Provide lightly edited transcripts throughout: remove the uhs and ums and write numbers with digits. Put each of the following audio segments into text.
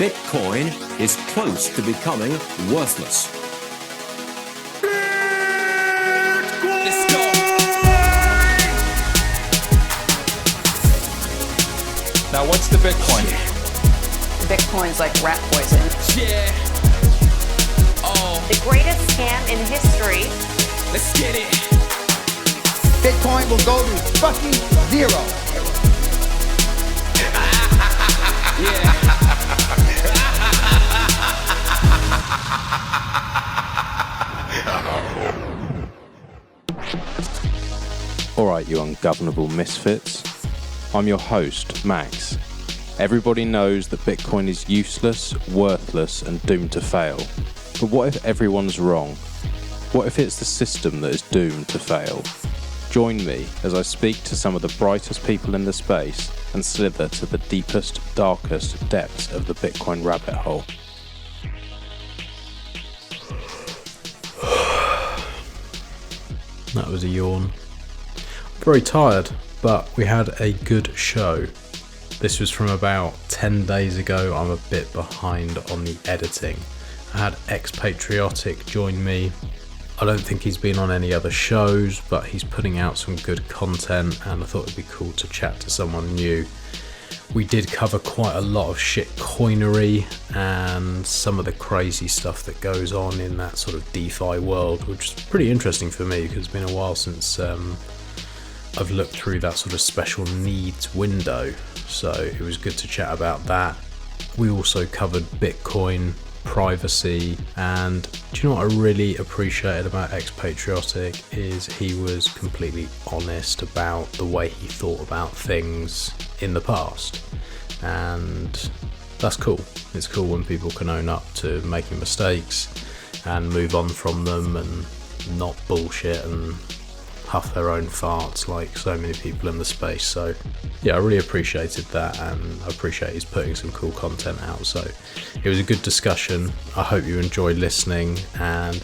Bitcoin is close to becoming worthless. Let's go. Now what's the Bitcoin? Bitcoin's like rat poison. Yeah. Oh. The greatest scam in history. Let's get it. Bitcoin will go to fucking zero. Yeah. Alright, you ungovernable misfits. I'm your host, Max. Everybody knows that Bitcoin is useless, worthless, and doomed to fail. But what if everyone's wrong? What if it's the system that is doomed to fail? Join me as I speak to some of the brightest people in the space and slither to the deepest, darkest depths of the Bitcoin rabbit hole. That was a yawn. Very tired, but we had a good show. This was from about 10 days ago. I'm a bit behind on the editing. I had Expatriotic join me. I don't think he's been on any other shows, but he's putting out some good content and I thought it'd be cool to chat to someone new. We did cover quite a lot of shitcoinery and some of the crazy stuff that goes on in that sort of DeFi world, which is pretty interesting for me because it's been a while since I've looked through that sort of special needs window. So it was good to chat about that. We also covered Bitcoin, privacy, and do you know what I really appreciated about Expatriotic is he was completely honest about the way he thought about things in the past, and that's cool. It's cool when people can own up to making mistakes and move on from them and not bullshit and huff their own farts like so many people in the space. So yeah, I really appreciated that, and I appreciate he's putting some cool content out. So it was a good discussion. I hope you enjoyed listening, and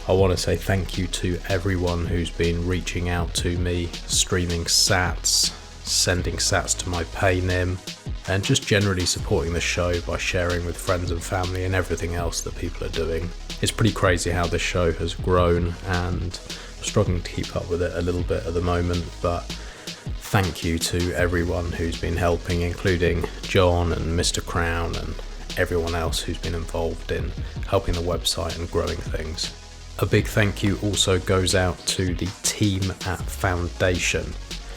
I want to say thank you to everyone who's been reaching out to me, streaming sats, sending sats to my paynim, and just generally supporting the show by sharing with friends and family and everything else that people are doing. It's pretty crazy how this show has grown, and I'm struggling to keep up with it a little bit at the moment, but thank you to everyone who's been helping, including John and Mr. Crown and everyone else who's been involved in helping the website and growing things. A big thank you also goes out to the team at Foundation.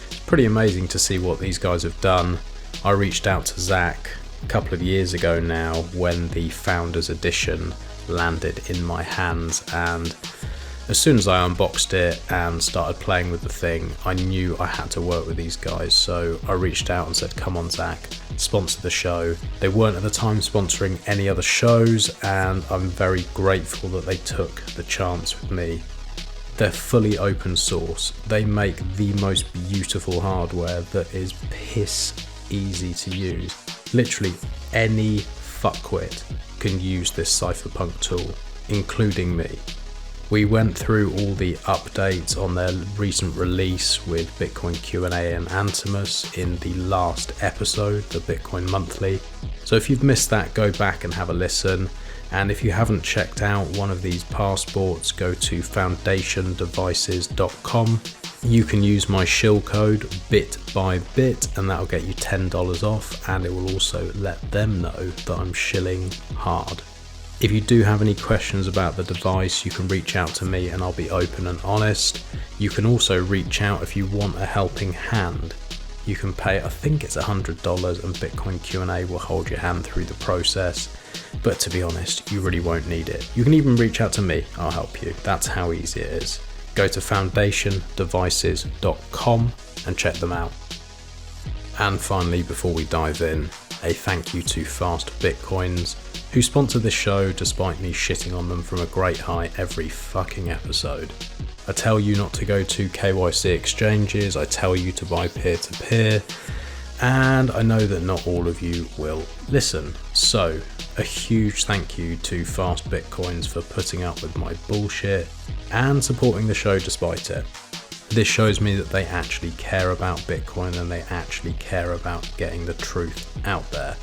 It's pretty amazing to see what these guys have done. I reached out to Zach a couple of years ago now when the Founders Edition landed in my hands, and as soon as I unboxed it and started playing with the thing, I knew I had to work with these guys. So I reached out and said, come on Zach, sponsor the show. They weren't at the time sponsoring any other shows, and I'm very grateful that they took the chance with me. They're fully open source. They make the most beautiful hardware that is piss easy to use. Literally any fuckwit can use this cypherpunk tool, including me. We went through all the updates on their recent release with Bitcoin Q&A and Antimus in the last episode, the Bitcoin Monthly. So if you've missed that, go back and have a listen. And if you haven't checked out one of these passports, go to foundationdevices.com. You can use my shill code BITBYBIT and that'll get you $10 off, and it will also let them know that I'm shilling hard. If you do have any questions about the device, you can reach out to me and I'll be open and honest. You can also reach out if you want a helping hand. You can pay, I think it's $100, and Bitcoin Q&A will hold your hand through the process. But to be honest, you really won't need it. You can even reach out to me, I'll help you. That's how easy it is. Go to foundationdevices.com and check them out. And finally, before we dive in, a thank you to Fast Bitcoins, who sponsor this show despite me shitting on them from a great height every fucking episode. I tell you not to go to KYC exchanges, I tell you to buy peer-to-peer, and I know that not all of you will listen. So, a huge thank you to Fast Bitcoins for putting up with my bullshit and supporting the show despite it. This shows me that they actually care about Bitcoin and they actually care about getting the truth out there.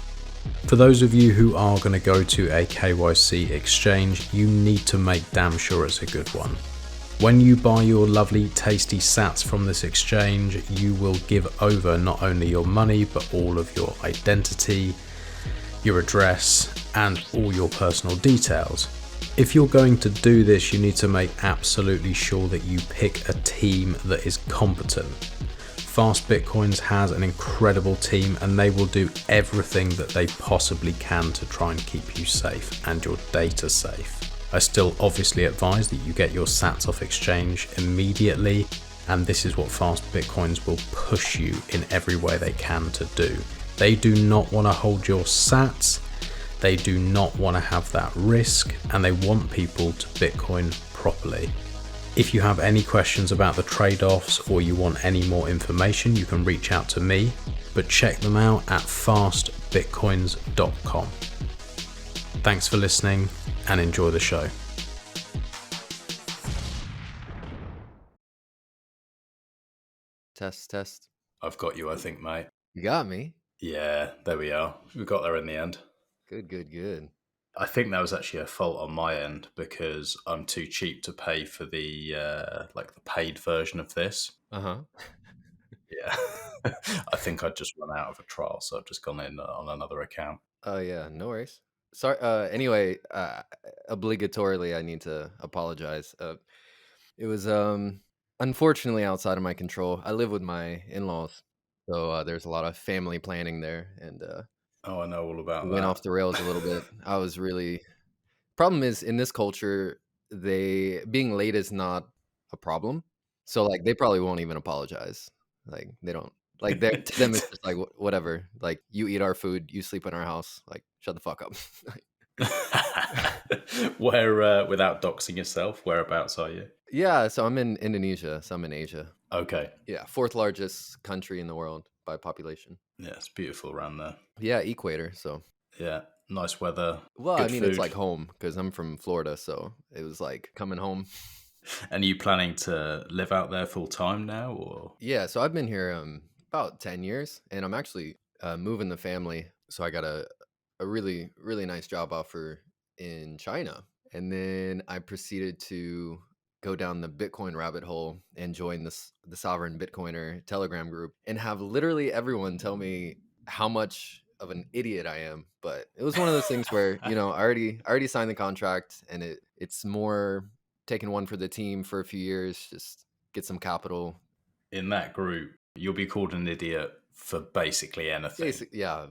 For those of you who are going to go to a KYC exchange, you need to make damn sure it's a good one. When you buy your lovely tasty sats from this exchange, you will give over not only your money, but all of your identity, your address, and all your personal details. If you're going to do this, you need to make absolutely sure that you pick a team that is competent. Fast Bitcoins has an incredible team and they will do everything that they possibly can to try and keep you safe and your data safe. I still obviously advise that you get your sats off exchange immediately, and this is what Fast Bitcoins will push you in every way they can to do. They do not want to hold your sats, they do not want to have that risk, and they want people to Bitcoin properly. If you have any questions about the trade-offs or you want any more information, you can reach out to me, but check them out at fastbitcoins.com. Thanks for listening and enjoy the show. Test. I've got you, I think, mate. You got me. Yeah, there we are. We got there in the end. Good. I think that was actually a fault on my end because I'm too cheap to pay for the the paid version of this. Uh-huh. Yeah. I think I'd just run out of a trial, so I've just gone in on another account. Oh yeah, no worries. Sorry. Anyway, obligatorily, I need to apologize. It was unfortunately outside of my control. I live with my in-laws, so there's a lot of family planning there, and Oh, I know all about we that. went off the rails a little bit. I was really problem is in this culture, being late is not a problem. So like they probably won't even apologize. Like they don't like to them it's just like whatever. Like you eat our food, you sleep in our house. Like shut the fuck up. Where, without doxing yourself, whereabouts are you? Yeah, so I'm in Indonesia. So I'm in Asia. Okay. Yeah, fourth largest country in the world by population. Yeah, it's beautiful around there. Yeah, equator. So yeah, nice weather. Well, good I mean, food. It's like home because I'm from Florida, so it was like coming home. And are you planning to live out there full time now, or? Yeah, so I've been here about 10 years, and I'm actually moving the family. So I got a really, really nice job offer in China. And then I proceeded to go down the Bitcoin rabbit hole and join the Sovereign Bitcoiner Telegram group and have literally everyone tell me how much of an idiot I am. But it was one of those things where, I already signed the contract, and it's more taking one for the team for a few years, just get some capital. In that group, you'll be called an idiot for basically anything.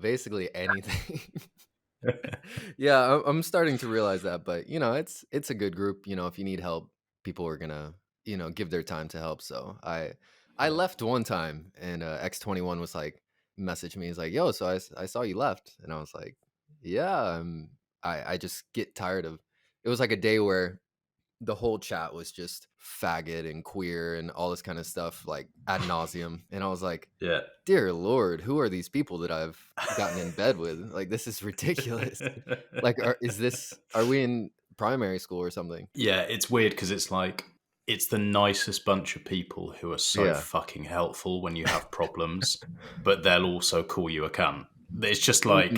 Basically anything. Yeah, I'm starting to realize that, but it's a good group. If you need help, people are gonna give their time to help. So I left one time, and X21 was like, messaged me. He's like, yo, so I saw you left, and I was like, yeah. I just get tired of. It was like a day where the whole chat was just faggot and queer and all this kind of stuff, like ad nauseum. And I was like, yeah, dear Lord, who are these people that I've gotten in bed with? Like, this is ridiculous. Like, are we in primary school or something? Yeah, it's weird because it's like, it's the nicest bunch of people who are so fucking helpful when you have problems, but they'll also call you a cunt. It's just like,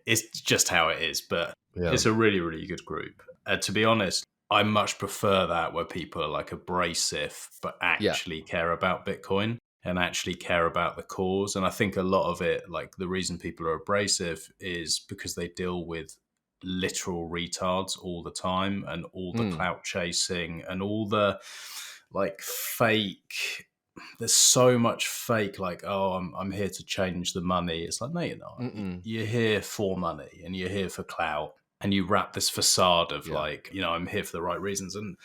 it's just how it is, but it's a really, really good group. To be honest, I much prefer that where people are like abrasive, but actually care about Bitcoin and actually care about the cause. And I think a lot of it, like the reason people are abrasive is because they deal with literal retards all the time, and all the clout chasing and all the like fake. There's so much fake, like, oh, I'm here to change the money. It's like, no, you're not. You're here for money and you're here for clout. And you wrap this facade of like, I'm here for the right reasons. And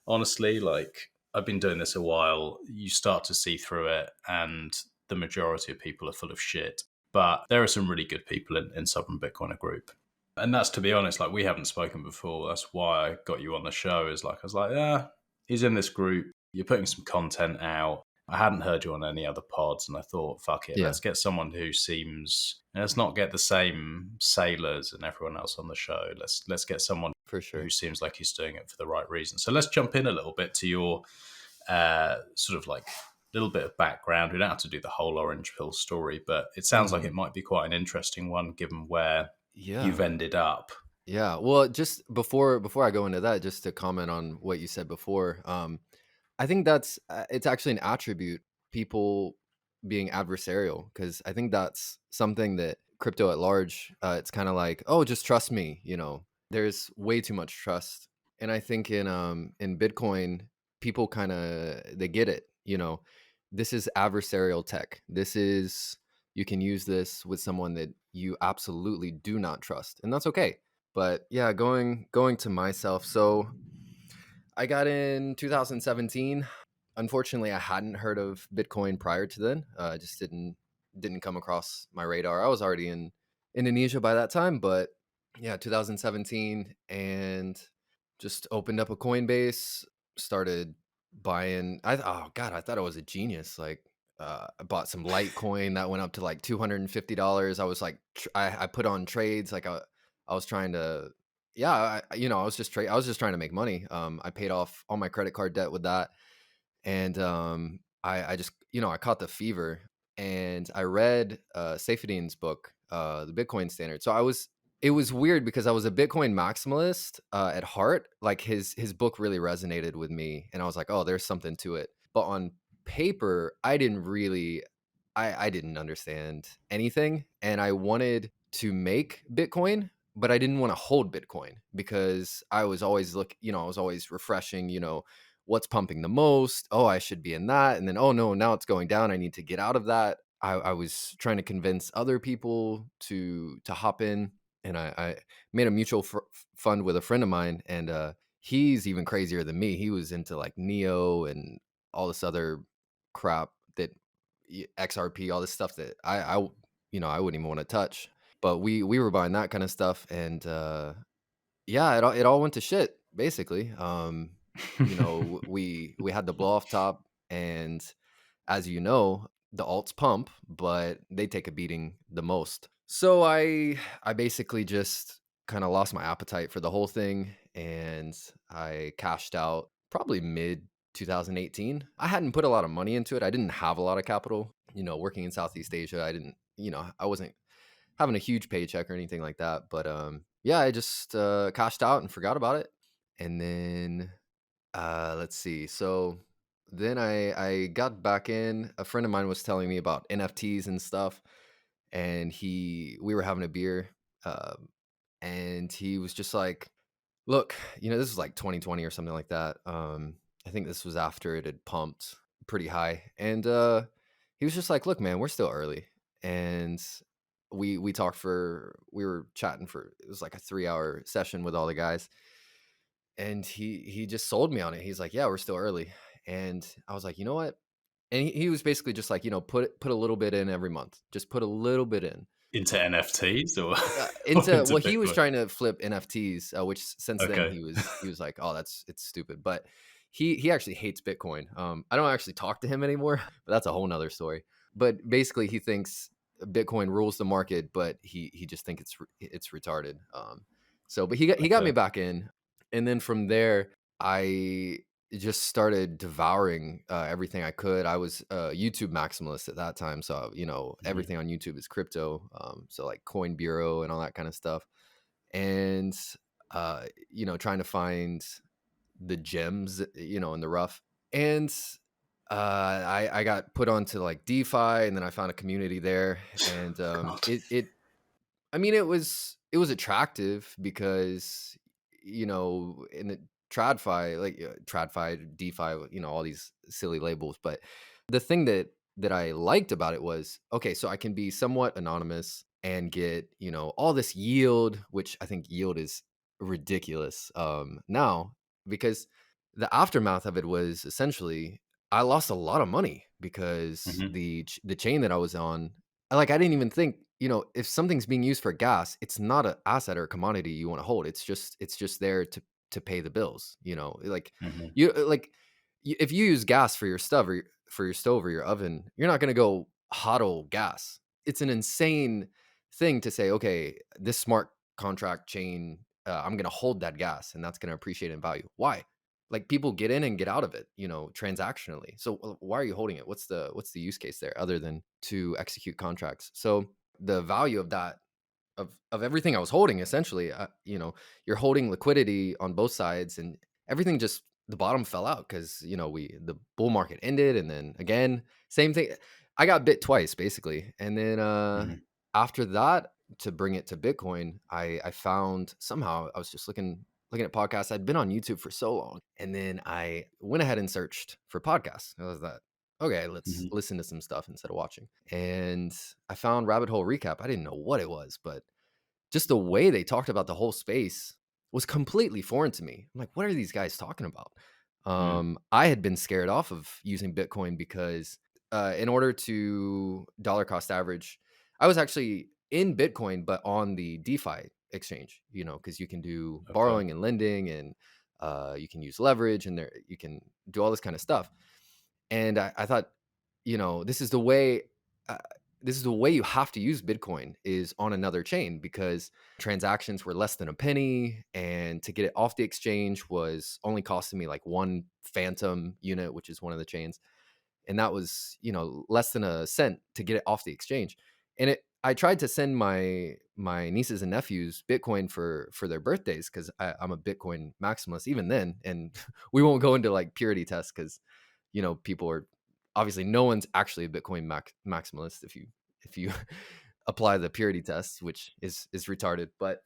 honestly, like, I've been doing this a while. You start to see through it, and the majority of people are full of shit. But there are some really good people in Sovereign Bitcoiner group. And that's, to be honest, like, we haven't spoken before. That's why I got you on the show. Is like, I was like, he's in this group. You're putting some content out. I hadn't heard you on any other pods, and I thought, fuck it, let's get someone who seems. Let's not get the same sailors and everyone else on the show. Let's get someone for sure who seems like he's doing it for the right reason. So let's jump in a little bit to your sort of like little bit of background. We don't have to do the whole orange pill story, but it sounds like it might be quite an interesting one given where you've Yeah. ended up. Yeah. Well, just before I go into that, just to comment on what you said before, I think that's it's actually an attribute, people being adversarial, because I think that's something that crypto at large, it's kind of like, oh, just trust me. There's way too much trust, and I think in Bitcoin, people kind of they get it. This is adversarial tech. This is You can use this with someone that you absolutely do not trust, and that's okay. But yeah, going to myself. So I got in 2017. Unfortunately, I hadn't heard of Bitcoin prior to then. Just didn't come across my radar. I was already in Indonesia by that time, but yeah, 2017, and just opened up a Coinbase, started buying. Oh god, I thought I was a genius. Like, I bought some Litecoin that went up to like $250. I was like, I put on trades. Like, I was trying to, yeah, I was just I was just trying to make money. I paid off all my credit card debt with that, and I just, I caught the fever, and I read Saifedean's book, the Bitcoin Standard. So it was weird because I was a Bitcoin maximalist at heart. Like, his book really resonated with me, and I was like, oh, there's something to it. But on paper, I didn't understand anything, and I wanted to make Bitcoin, but I didn't want to hold Bitcoin because I was always I was always refreshing, what's pumping the most. Oh, I should be in that. And then, oh no, now it's going down. I need to get out of that. I was trying to convince other people to hop in, and I made a mutual fund with a friend of mine, and he's even crazier than me. He was into like Neo and all this other crap, that XRP, all this stuff that I wouldn't even want to touch. But we were buying that kind of stuff, and yeah, it all went to shit basically. We had the blow off top, and as you know, the alts pump, but they take a beating the most. So I basically just kind of lost my appetite for the whole thing, and I cashed out probably mid 2018. I hadn't put a lot of money into it. I didn't have a lot of capital. Working in Southeast Asia, I wasn't having a huge paycheck or anything like that. But yeah, I just cashed out and forgot about it. And then let's see. So then I got back in. A friend of mine was telling me about NFTs and stuff, and we were having a beer, and he was just like, look, this was like 2020 or something like that. I think this was after it had pumped pretty high, and he was just like, look, man, we're still early. And we were chatting for, it was like a 3-hour session with all the guys, and he just sold me on it. He's like, yeah, we're still early. And I was like, you know what? And he was basically just like, put a little bit in every month. Just put a little bit in. Into NFTs or into into well, he was Bitcoin? trying to flip NFTs, which since then Okay. he was like, oh, it's stupid. But he actually hates Bitcoin. I don't actually talk to him anymore, but that's a whole nother story. But basically, he thinks Bitcoin rules the market, but he just thinks it's retarded. But he got me Okay. back in, and then from there, I just started devouring everything I could. I was a YouTube maximalist at that time, so everything on YouTube is crypto. So like Coin Bureau and all that kind of stuff, and trying to find the gems, in the rough. And I got put onto like DeFi, and then I found a community there, and God. it was attractive because in the TradFi, like TradFi, DeFi, all these silly labels. But the thing that I liked about it was, okay, so I can be somewhat anonymous and get all this yield, which I think yield is ridiculous now, because the aftermath of it was essentially I lost a lot of money because Mhm. the chain that I was on, I didn't even think, if something's being used for gas, it's not an asset or a commodity you want to hold. It's just there to pay the bills. Mhm. If you use gas for your stuff, or for your stove or your oven, you're not going to go hodl gas. It's an insane thing to say, okay, this smart contract chain, I'm going to hold that gas, and that's going to appreciate in value. Why? like people get in and get out of it, transactionally. So why are you holding it? What's the use case there other than to execute contracts? So the value of that, of everything I was holding, essentially, you're holding liquidity on both sides, and everything just, the bottom fell out because the bull market ended, and then again, same thing. I got bit twice basically, and then after that, to bring it to Bitcoin, I found, somehow I was just looking at podcasts. I'd been on YouTube for so long, and then I went ahead and searched for podcasts. I was like, okay, let's listen to some stuff instead of watching. And I found Rabbit Hole Recap. I didn't know what it was, but just the way they talked about the whole space was completely foreign to me. I'm like, what are these guys talking about? I had been scared off of using Bitcoin because in order to dollar cost average, I was actually in Bitcoin, but on the DeFi exchange, because you can do borrowing and lending, and you can use leverage, and there you can do all this kind of stuff. And I thought, this is the way. This is the way you have to use Bitcoin, is on another chain, because transactions were less than a penny, and to get it off the exchange was only costing me like one Phantom unit, which is one of the chains, and that was less than a cent to get it off the exchange. And I tried to send my nieces and nephews Bitcoin for their birthdays, because I'm a Bitcoin maximalist even then, and we won't go into like purity tests, because people are, obviously no one's actually a Bitcoin maximalist if you apply the purity test, which is retarded. But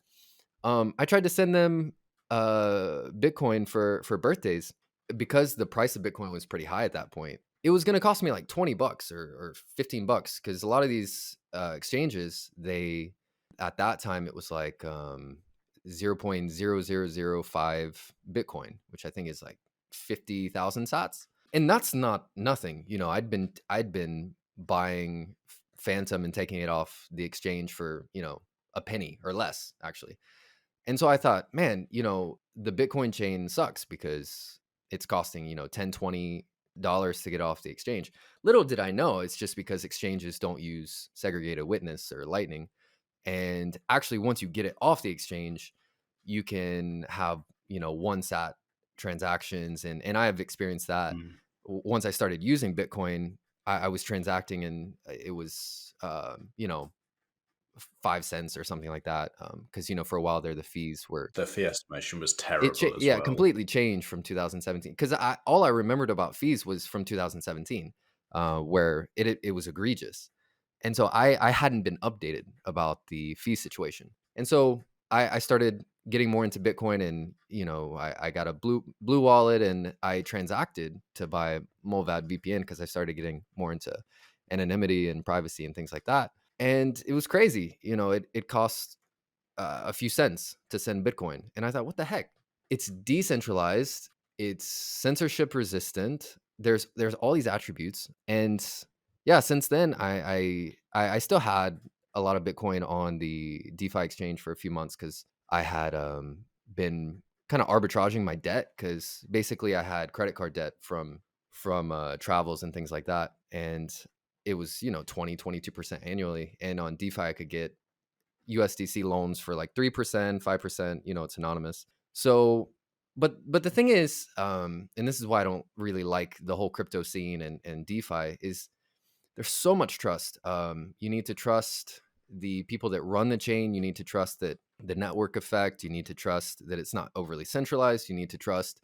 I tried to send them Bitcoin for birthdays, because the price of Bitcoin was pretty high at that point. It was going to cost me like $20 or $15, because a lot of these exchanges, they, at that time, it was like 0.0005 Bitcoin, which I think is like 50,000 sats. And that's not nothing. I'd been buying Phantom and taking it off the exchange for, a penny or less, actually. And so I thought, man, the Bitcoin chain sucks because it's costing, $10, $20 to get off the exchange. Little did I know, it's just because exchanges don't use segregated witness or Lightning. And actually, once you get it off the exchange, you can have, one sat transactions. And I have experienced that. Once I started using Bitcoin, I was transacting, and it was, 5 cents or something like that. Because, for a while there, the fees were, The fee estimation was terrible as yeah, well. completely changed from 2017. Because all I remembered about fees was from 2017, where it was egregious. And so I hadn't been updated about the fee situation. And so I started getting more into Bitcoin, and, I got a blue wallet, and I transacted to buy Mulvad VPN, because I started getting more into anonymity and privacy and things like that. And it was crazy. It cost a few cents to send Bitcoin. And I thought, what the heck? It's decentralized. It's censorship resistant. There's all these attributes. And yeah, since then, I still had a lot of Bitcoin on the DeFi exchange for a few months, because I had been kind of arbitraging my debt, because basically I had credit card debt from travels and things like that. And it was 22% annually. And on DeFi, I could get USDC loans for like 3%, 5%. It's anonymous. So, but the thing is, and this is why I don't really like the whole crypto scene and DeFi, is there's so much trust. You need to trust the people that run the chain. You need to trust that the network effect. You need to trust that it's not overly centralized. You need to trust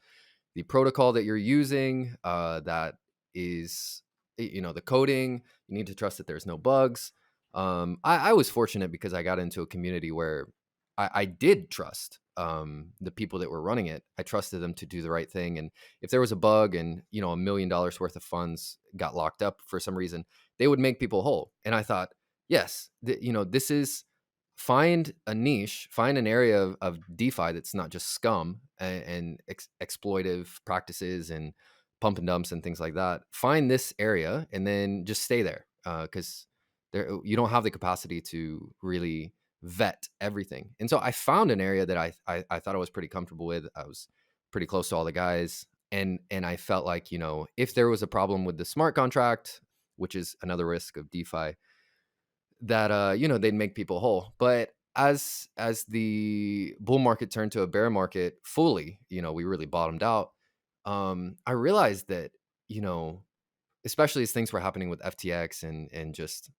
the protocol that you're using, that is, the coding. You need to trust that there's no bugs. I was fortunate because I got into a community where I did trust the people that were running it. I trusted them to do the right thing. And if there was a bug and, $1 million worth of funds got locked up for some reason, they would make people whole. And I thought, yes, this is, find a niche, find an area of DeFi that's not just scum and exploitive practices and pump and dumps and things like that. Find this area and then just stay there, because you don't have the capacity to really vet everything. And so I found an area that I thought I was pretty comfortable with. I was pretty close to all the guys, and I felt like, if there was a problem with the smart contract, which is another risk of DeFi, that they'd make people whole. But as the bull market turned to a bear market fully, we really bottomed out. I realized that, especially as things were happening with FTX and just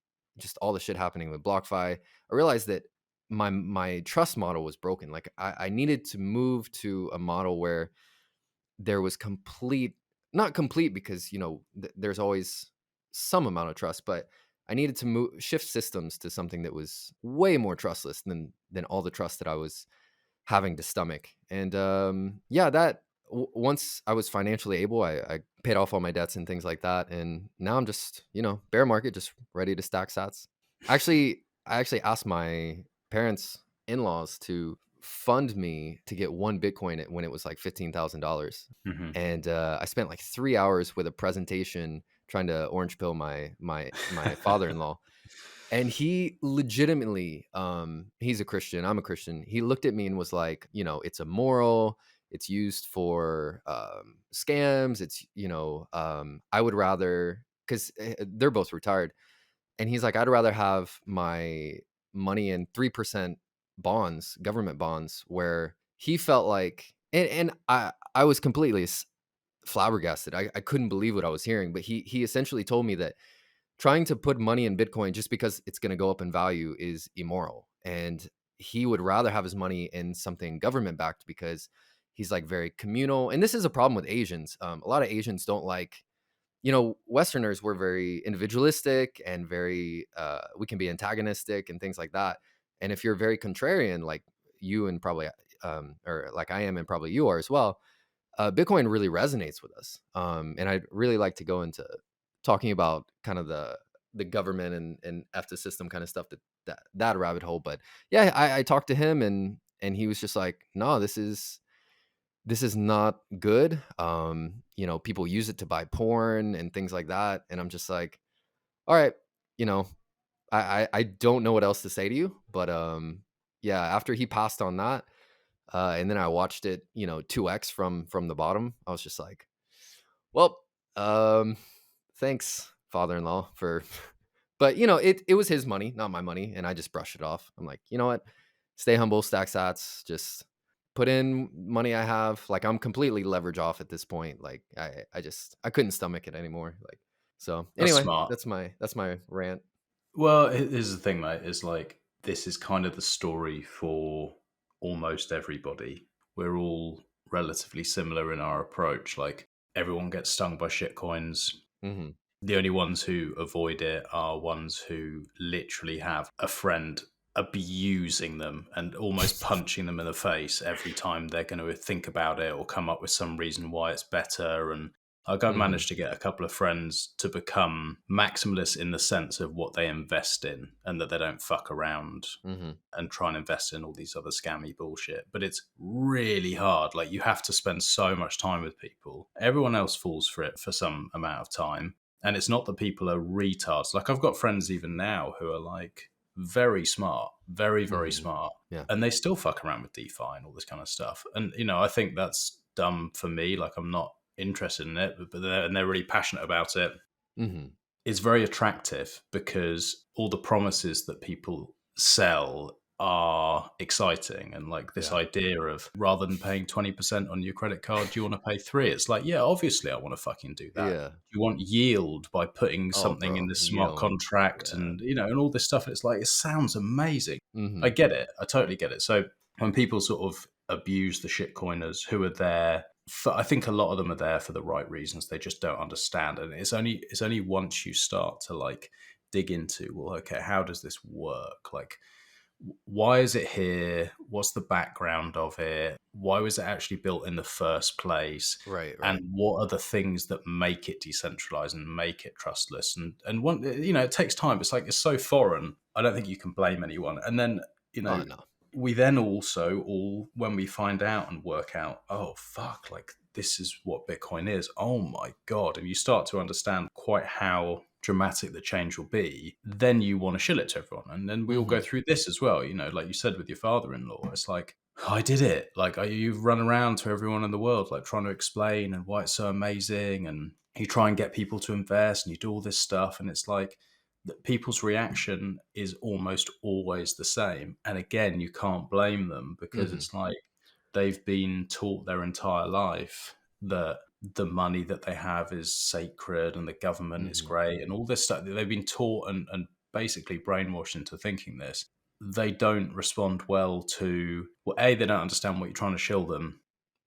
all the shit happening with BlockFi, I realized that my trust model was broken. Like I needed to move to a model where there was not complete because there's always some amount of trust, but I needed to shift systems to something that was way more trustless than all the trust that I was having to stomach. And once I was financially able, I paid off all my debts and things like that, and now I'm just bear market, just ready to stack sats. I actually asked my parents in-laws to fund me to get one Bitcoin when it was like $15,000. And I spent like 3 hours with a presentation trying to orange pill my father-in-law. And he legitimately, he's a Christian, I'm a Christian. He looked at me and was like, it's immoral. It's used for scams. It's, I would rather, because they're both retired. And he's like, I'd rather have my money in 3% bonds, government bonds, where he felt like, and I was completely flabbergasted. I couldn't believe what I was hearing, but he essentially told me that trying to put money in Bitcoin just because it's going to go up in value is immoral. And he would rather have his money in something government backed because he's like very communal. And this is a problem with Asians. A lot of Asians don't like, Westerners were very individualistic and very, we can be antagonistic and things like that. And if you're very contrarian, like you and probably, or like I am and probably you are as well, Bitcoin really resonates with us. And I'd really like to go into talking about kind of the government and EFTA system kind of stuff, that rabbit hole. But yeah, I talked to him and he was just like, no, this is not good. People use it to buy porn and things like that. And I'm just like, all right, I don't know what else to say to you, but yeah, after he passed on that, and then I watched it, 2x from the bottom, I was just like, well, thanks, father-in-law, for but it was his money, not my money, and I just brushed it off. I'm like, you know what? Stay humble, stack sats, just put in money I have. Like I'm completely leverage off at this point. Like I couldn't stomach it anymore. Like so That's anyway, smart. that's my rant. Well, here's the thing, mate. Is like this is kind of the story for almost everybody. We're all relatively similar in our approach. Like everyone gets stung by shitcoins. Mm-hmm. The only ones who avoid it are ones who literally have a friend abusing them and almost punching them in the face every time they're going to think about it or come up with some reason why it's better. And like I've managed to get a couple of friends to become maximalists in the sense of what they invest in and that they don't fuck around and try and invest in all these other scammy bullshit. But it's really hard. Like you have to spend so much time with people. Everyone else falls for it for some amount of time. And it's not that people are retards. Like I've got friends even now who are like very smart, very, very smart. Yeah. And they still fuck around with DeFi and all this kind of stuff. And, I think that's dumb for me. Like I'm not interested in it, but they're really passionate about it. It's very attractive because all the promises that people sell are exciting, and like this idea of rather than paying 20% on your credit card, do you want to pay 3%? It's like, yeah, obviously I want to fucking do that. Yeah. You want yield by putting something in the smart yield. contract and and all this stuff. It's like, it sounds amazing. Mm-hmm. I get it. I totally get it. So when people sort of abuse the shitcoiners who are there, I think a lot of them are there for the right reasons. They just don't understand. And it's only once you start to like dig into, well, okay, how does this work? Like, why is it here? What's the background of it? Why was it actually built in the first place? Right. And what are the things that make it decentralized and make it trustless? And one, it takes time. It's like, it's so foreign. I don't think you can blame anyone. And then, No. we then also all, when we find out and work out, oh, fuck, like this is what Bitcoin is. Oh my God. And you start to understand quite how dramatic the change will be, then you want to shill it to everyone. And then we all go through this as well. Like you said with your father-in-law, it's like, oh, I did it. Like you've run around to everyone in the world, like trying to explain and why it's so amazing. And you try and get people to invest and you do all this stuff. And it's like, people's reaction is almost always the same. And again, you can't blame them because it's like they've been taught their entire life that the money that they have is sacred and the government is great and all this stuff. They've been taught and basically brainwashed into thinking this. They don't respond well to, well, A, they don't understand what you're trying to shill them.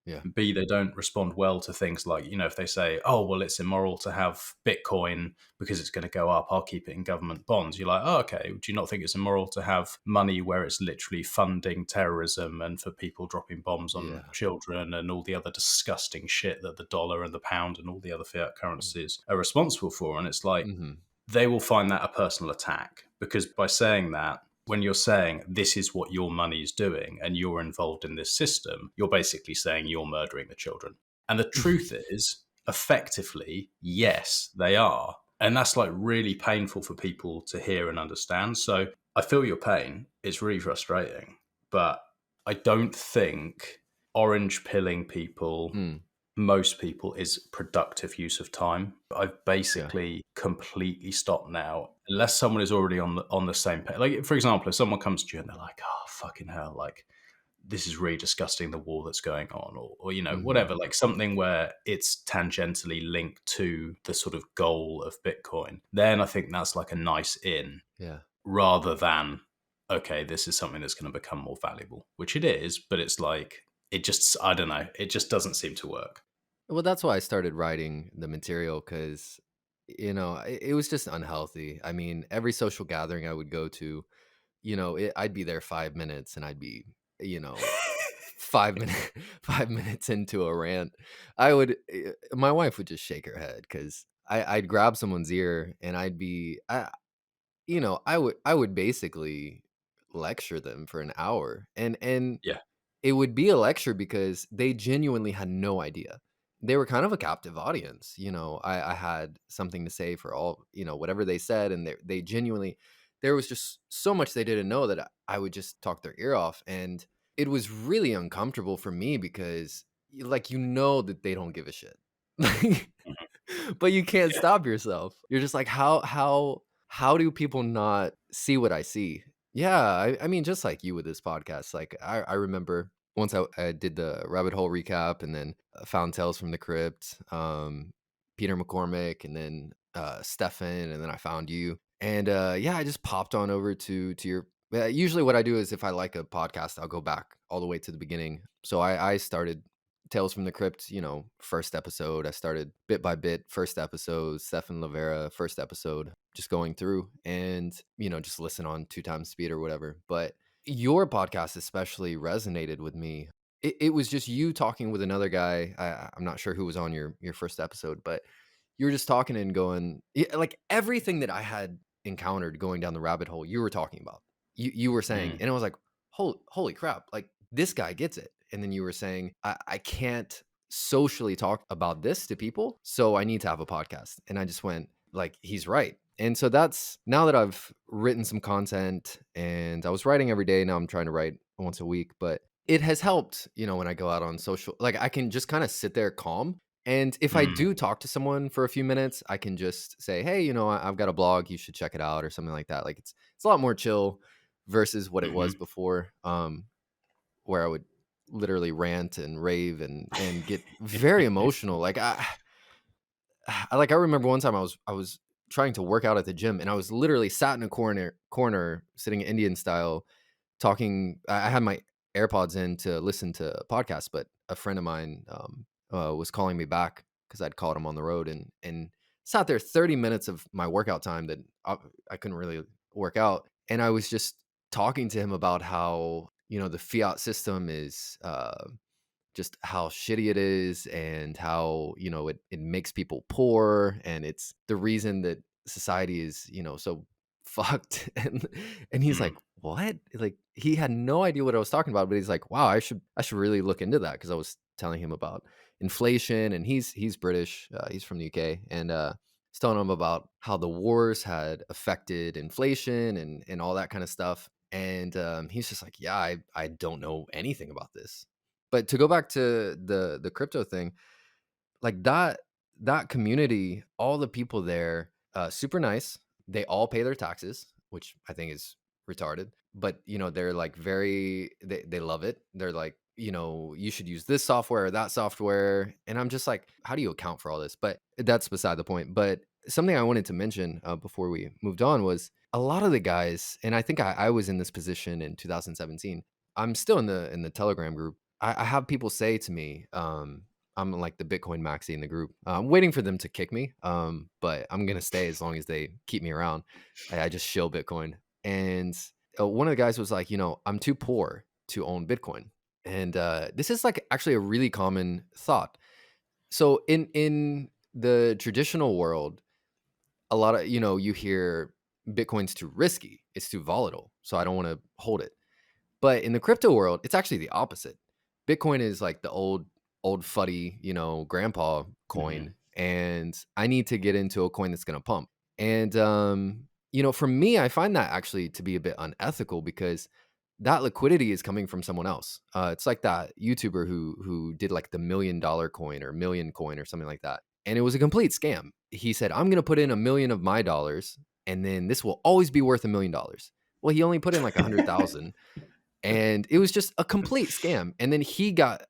Yeah. B, they don't respond well to things like, if they say, oh, well, it's immoral to have Bitcoin because it's going to go up, I'll keep it in government bonds. You're like, oh, okay. Do you not think it's immoral to have money where it's literally funding terrorism and for people dropping bombs on children and all the other disgusting shit that the dollar and the pound and all the other fiat currencies are responsible for? And it's like, they will find that a personal attack, because by saying that, when you're saying this is what your money is doing and you're involved in this system, you're basically saying you're murdering the children. And the truth is, effectively, yes, they are. And that's like really painful for people to hear and understand. So I feel your pain. It's really frustrating. But I don't think orange pilling people, most people, is productive use of time. I've basically completely stopped now, unless someone is already on the same page. Like, for example, if someone comes to you and they're like, oh, fucking hell, like, this is really disgusting, the war that's going on, or whatever, like something where it's tangentially linked to the sort of goal of Bitcoin, then I think that's like a nice in, rather than, okay, this is something that's going to become more valuable, which it is, but it's like, I don't know, it just doesn't seem to work. Well, that's why I started writing the material, because, it was just unhealthy. I mean, every social gathering I would go to, I'd be there 5 minutes and I'd be, 5 minutes into a rant. My wife would just shake her head, because I'd grab someone's ear and I would basically lecture them for an hour, and Yeah. it would be a lecture because they genuinely had no idea. They were kind of a captive audience. I had something to say for all, whatever they said. And they genuinely, there was just so much they didn't know that I would just talk their ear off. And it was really uncomfortable for me because, like, that they don't give a shit. But you can't stop yourself. You're just like, how do people not see what I see? Yeah, I mean, just like you with this podcast. Like, I remember once I did the rabbit hole recap, and then found Tales from the Crypt, Peter McCormick, and then Stefan, and then I found you. And I just popped on over to your. Usually, what I do is, if I like a podcast, I'll go back all the way to the beginning. So I started Tales from the Crypt, first episode. I started bit by bit, first episode, Stefan Lavera, first episode, just going through and, just listen on 2x speed or whatever. But your podcast especially resonated with me. It was just you talking with another guy. I'm not sure who was on your first episode, but you were just talking and going, like, everything that I had encountered going down the rabbit hole, you were talking about. You were saying, and I was like, holy crap, like, this guy gets it. And then you were saying, I can't socially talk about this to people, so I need to have a podcast. And I just went, like, he's right. And so that's, now that I've written some content, and I was writing every day, now I'm trying to write once a week, but it has helped, when I go out on social, like, I can just kind of sit there calm. And if I do talk to someone for a few minutes, I can just say, hey, I've got a blog, you should check it out, or something like that. Like, it's a lot more chill versus what it was before, where I would literally rant and rave and get very emotional. Like, I remember one time I was trying to work out at the gym, and I was literally sat in a corner sitting Indian style, talking. I had my AirPods in to listen to podcasts, but a friend of mine was calling me back because I'd called him on the road, and sat there 30 minutes of my workout time that I couldn't really work out. And I was just talking to him about how, the fiat system is just how shitty it is, and how, it makes people poor, and it's the reason that society is, so fucked. And he's like, what? Like, he had no idea what I was talking about, but he's like, wow, I should really look into that, because I was telling him about inflation, and he's British, he's from the UK, and was telling him about how the wars had affected inflation and all that kind of stuff. And he's just like, yeah, I don't know anything about this. But to go back to the crypto thing, like, that community, all the people there, super nice. They all pay their taxes, which I think is retarded. But they're like they love it. They're like, you should use this software or that software. And I'm just like, how do you account for all this? But that's beside the point. But something I wanted to mention before we moved on was a lot of the guys, and I think I was in this position in 2017. I'm still in the Telegram group. I have people say to me, I'm like the Bitcoin maxi in the group. I'm waiting for them to kick me, but I'm gonna stay as long as they keep me around. I just shill Bitcoin. And one of the guys was like, I'm too poor to own Bitcoin. And this is like actually a really common thought. So in the traditional world, a lot of you hear Bitcoin's too risky, it's too volatile, so I don't want to hold it. But in the crypto world, it's actually the opposite. Bitcoin is like the old fuddy, grandpa coin, and I need to get into a coin that's going to pump. And for me, I find that actually to be a bit unethical because that liquidity is coming from someone else. It's like that YouTuber who did like the $1 million coin or million coin or something like that. And it was a complete scam. He said, I'm going to put in $1 million of my dollars and then this will always be worth $1 million. Well, he only put in like 100,000 and it was just a complete scam. And then he got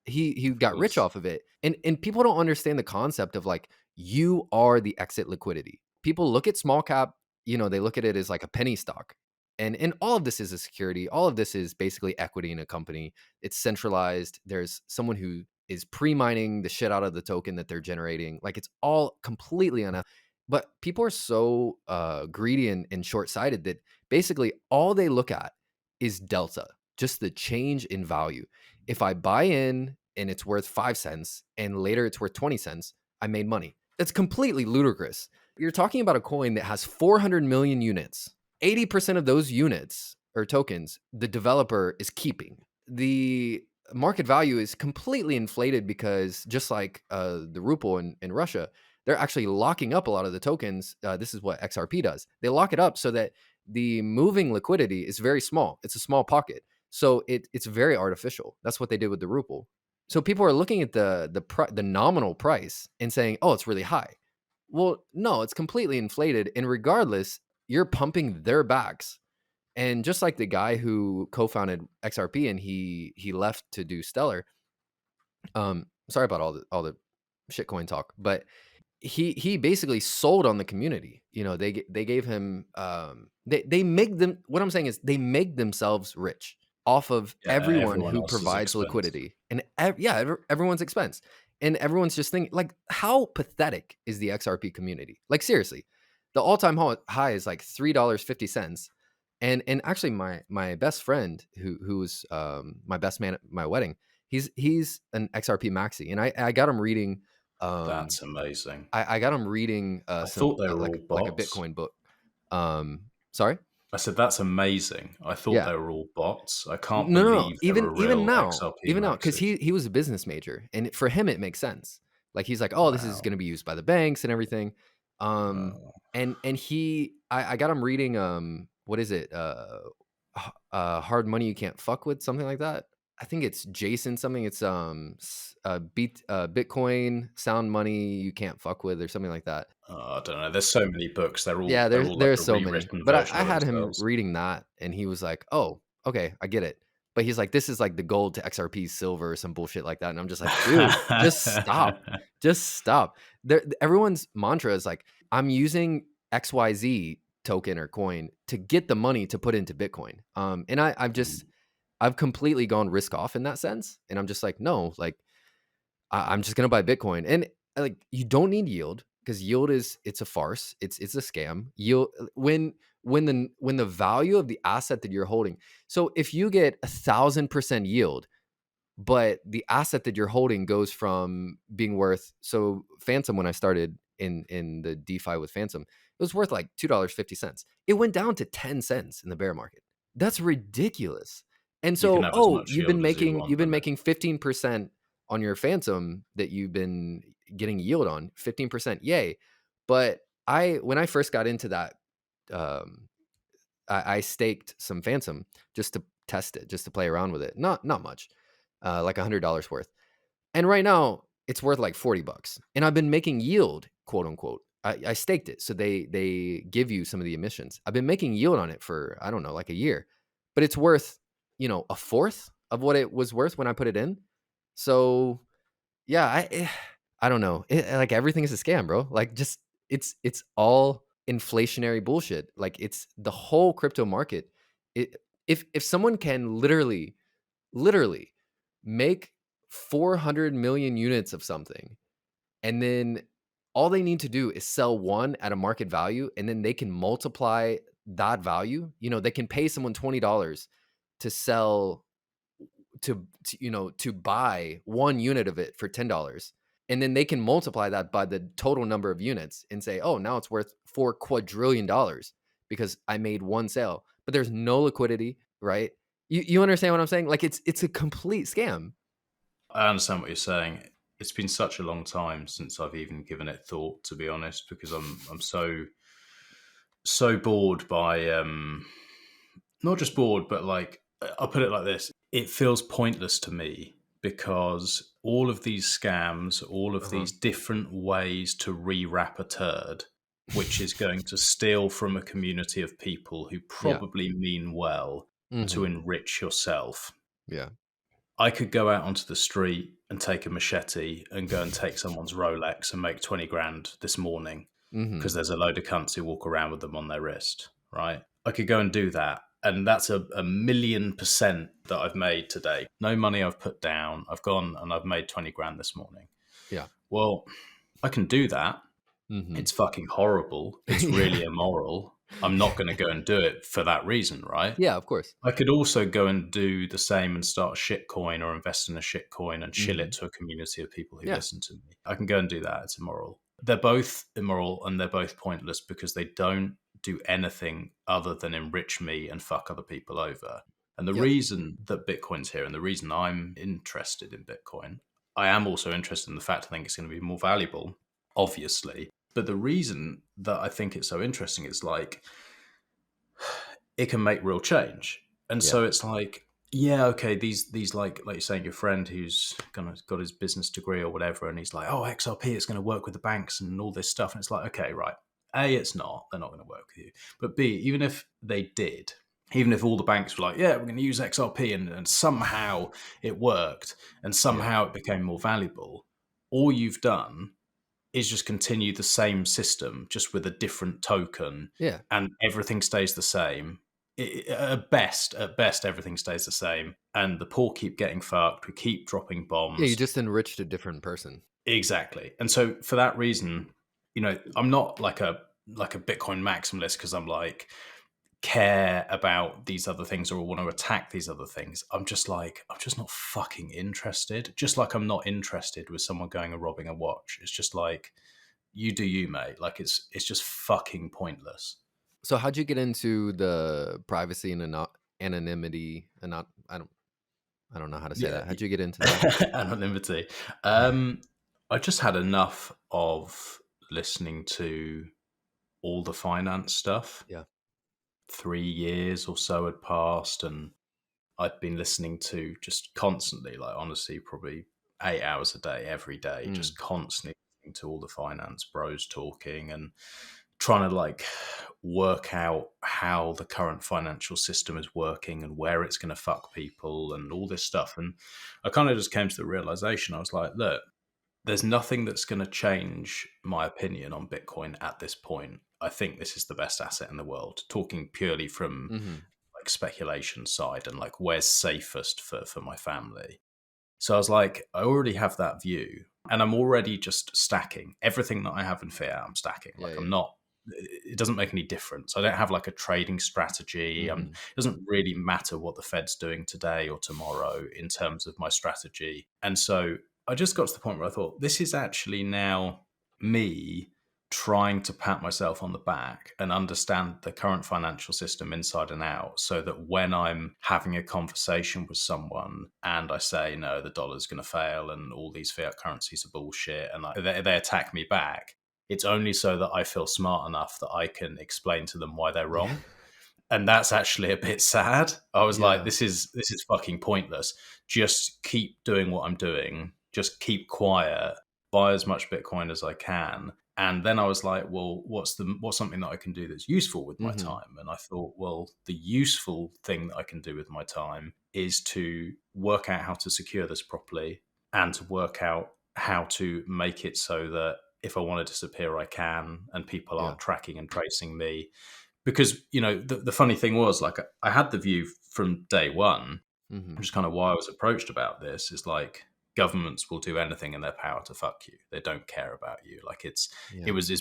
rich off of it. And people don't understand the concept of like, you are the exit liquidity. People look at small cap, they look at it as like a penny stock. And all of this is a security. All of this is basically equity in a company. It's centralized. There's someone who is pre-mining the shit out of the token that they're generating. Like it's all completely unethical. But people are so greedy and short-sighted that basically all they look at is delta, just the change in value. If I buy in and it's worth 5 cents and later it's worth 20 cents, I made money. That's completely ludicrous. You're talking about a coin that has 400 million units. 80% of those units or tokens, the developer is keeping. The market value is completely inflated because just like the ruble in Russia, they're actually locking up a lot of the tokens. This is what XRP does. They lock it up so that the moving liquidity is very small. It's a small pocket. So it's very artificial. That's what they did with the ruble. So people are looking at the nominal price and saying, oh, it's really high. Well, no, it's completely inflated. And regardless, you're pumping their backs. And just like the guy who co-founded XRP and he left to do Stellar. Sorry about all the shitcoin talk, but he basically sold on the community. They gave him they make them. What I'm saying is they make themselves rich off of everyone who provides liquidity and everyone's expense. And everyone's just thinking, like, how pathetic is the XRP community? Like, seriously, the all-time high is like $3.50. And actually, my best friend, who was my best man at my wedding, he's an XRP maxi, and I got him reading. That's amazing. I got him reading I thought they were like a Bitcoin book. Sorry. I said that's amazing. I thought they were all bots. I can't No. believe Even now, XRP because he was a business major, and for him it makes sense. Like he's like, oh, this is going to be used by the banks and everything. And I got him reading what is it? Hard Money You Can't Fuck With, something like that. I think it's Jason something. It's Bitcoin Sound Money You Can't Fuck With or something like that. I don't know. There's so many books. They're all there's like so many. But I had him themselves. reading that, and he was like, "Oh, okay, I get it." But he's like, "This is like the gold to XRP silver or some bullshit like that." And I'm just like, "Dude, just stop." Everyone's mantra is like, "I'm using XYZ token or coin to get the money to put into Bitcoin." And I've completely gone risk off in that sense, and I'm just like, no, like I'm just gonna buy Bitcoin, and like you don't need yield. Because yield it's a farce. It's a scam. Yield when the value of the asset that you're holding. So if you get 1,000% yield, but the asset that you're holding goes from being worth. So Phantom, when I started in the DeFi with Phantom, it was worth like $2.50. It went down to 10 cents in the bear market. That's ridiculous. And so you've been making 15% on your Phantom that you've been getting yield on, 15%, yay. But when I first got into that, I staked some Phantom just to test it, just to play around with it. Not much, like $100 worth. And right now it's worth like $40. And I've been making yield, quote unquote. I staked it, so they give you some of the emissions. I've been making yield on it for, I don't know, like a year, but it's worth a fourth of what it was worth when I put it in. So yeah, I don't know. Like everything is a scam, bro. Like just it's all inflationary bullshit. Like it's the whole crypto market. If someone can literally make 400 million units of something, and then all they need to do is sell one at a market value, and then they can multiply that value. You know, they can pay someone $20 to sell to buy 1 unit of it for $10, and then they can multiply that by the total number of units and say, oh, now it's worth $4 quadrillion because I made one sale. But there's no liquidity, right? You understand what I'm saying? Like it's a complete scam. I understand what you're saying. It's been such a long time since I've even given it thought, to be honest, because I'm so bored by not just bored, but like I'll put it like this: it feels pointless to me because all of these scams, all of these different ways to rewrap a turd, which is going to steal from a community of people who probably mean well to enrich yourself. Yeah. I could go out onto the street and take a machete and go and take someone's Rolex and make 20 grand this morning because there's a load of cunts who walk around with them on their wrist, right? I could go and do that. And that's a 1,000,000% that I've made today. No money I've put down. I've gone and I've made 20 grand this morning. Yeah. Well, I can do that. It's fucking horrible. It's really immoral. I'm not going to go and do it for that reason, right? Yeah, of course. I could also go and do the same and start a shitcoin or invest in a shitcoin and shill it to a community of people who listen to me. I can go and do that. It's immoral. They're both immoral and they're both pointless because they don't do anything other than enrich me and fuck other people over. And the reason that Bitcoin's here and the reason I'm interested in Bitcoin, I am also interested in the fact I think it's going to be more valuable, obviously. But the reason that I think it's so interesting is like it can make real change. And so it's like, yeah, okay, these like you're saying, your friend who's got his business degree or whatever, and he's like, oh, XRP is going to work with the banks and all this stuff. And it's like, okay, right. A, it's not. They're not going to work with you. But B, even if they did, even if all the banks were like, yeah, we're going to use XRP and somehow it worked and somehow it became more valuable, all you've done is just continue the same system, just with a different token. Yeah. And everything stays the same. At best, everything stays the same. And the poor keep getting fucked. We keep dropping bombs. Yeah, you just enriched a different person. Exactly. And so for that reason, you know, I'm not like a Bitcoin maximalist because I'm like care about these other things or want to attack these other things. I'm just not fucking interested. Just like I'm not interested with someone going and robbing a watch. It's just like, you do you, mate. Like it's just fucking pointless. So how'd you get into the privacy and anonymity and not I don't know how to say that. How'd you get into that? Anonymity. I just had enough of listening to all the finance stuff. Yeah. 3 years or so had passed and I'd been listening to just constantly, like honestly, probably 8 hours a day, every day, just constantly listening to all the finance bros talking and trying to like work out how the current financial system is working and where it's going to fuck people and all this stuff. And I kind of just came to the realization, I was like, look, there's nothing that's going to change my opinion on Bitcoin at this point. I think this is the best asset in the world, talking purely from like speculation side and like where's safest for my family. So I was like, I already have that view and I'm already just stacking everything that I have in fiat. I'm stacking. I'm not, it doesn't make any difference. I don't have like a trading strategy. It doesn't really matter what the Fed's doing today or tomorrow in terms of my strategy. And so I just got to the point where I thought, this is actually now me trying to pat myself on the back and understand the current financial system inside and out so that when I'm having a conversation with someone and I say, no, the dollar's going to fail and all these fiat currencies are bullshit and they attack me back, it's only so that I feel smart enough that I can explain to them why they're wrong. And that's actually a bit sad. I was like, this is fucking pointless. Just keep doing what I'm doing. Just keep quiet, buy as much Bitcoin as I can, And then I was like, well, what's something that I can do that's useful with my Mm-hmm. time? And I thought, well, the useful thing that I can do with my time is to work out how to secure this properly and to work out how to make it so that if I want to disappear, I can, and people Yeah. aren't tracking and tracing me. Because, the funny thing was, like, I had the view from day one, Mm-hmm. which is kind of why I was approached about this, is like, governments will do anything in their power to fuck you. They don't care about you. Like, it's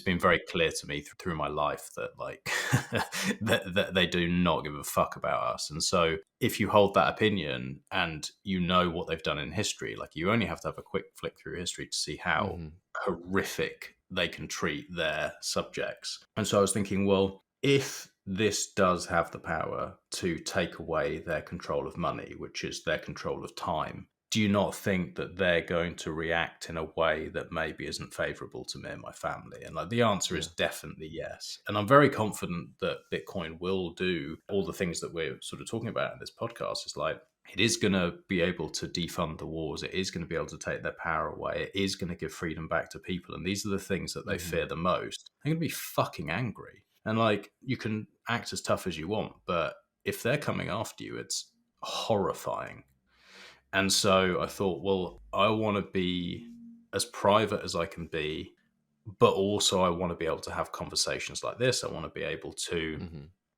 been very clear to me through my life that, like, that they do not give a fuck about us. And so if you hold that opinion and you know what they've done in history, like, you only have to have a quick flick through history to see how horrific they can treat their subjects. And so I was thinking, well, if this does have the power to take away their control of money, which is their control of time, do you not think that they're going to react in a way that maybe isn't favorable to me and my family? And like, the answer is definitely yes. And I'm very confident that Bitcoin will do all the things that we're sort of talking about in this podcast. Is like, it is going to be able to defund the wars. It is going to be able to take their power away. It is going to give freedom back to people. And these are the things that they fear the most. They're going to be fucking angry. And like, you can act as tough as you want, but if they're coming after you, it's horrifying. And so I thought, well, I want to be as private as I can be, but also I want to be able to have conversations like this. I want to be able to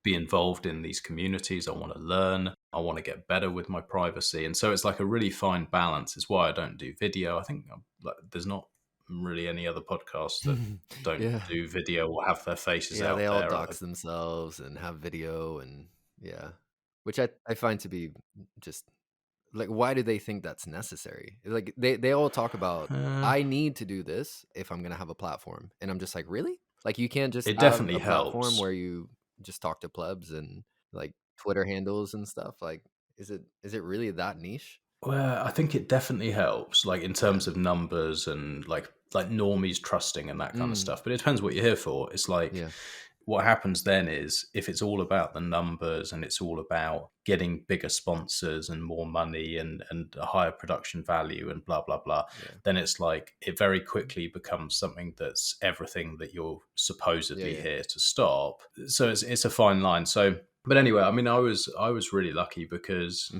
be involved in these communities. I want to learn. I want to get better with my privacy. And so it's like a really fine balance. It's why I don't do video. I think there's not really any other podcasts that don't do video or have their faces out they there. all dox themselves and have video, and which I find to be just like, why do they think that's necessary? Like, they all talk about, I need to do this if I'm gonna have a platform, and I'm just like, really? Like, you can't just It have definitely a platform helps. where you just talk to plebs and like Twitter handles and stuff? Like, is it really that niche? Well, I think it definitely helps, like, in terms of numbers and like normies trusting and that kind of stuff. But it depends what you're here for. It's like, what happens then is, if it's all about the numbers and it's all about getting bigger sponsors and more money and a higher production value and blah, blah, blah, then it's like, it very quickly becomes something that's everything that you're supposedly here to stop. So it's a fine line. So, but anyway, I mean, I was really lucky because,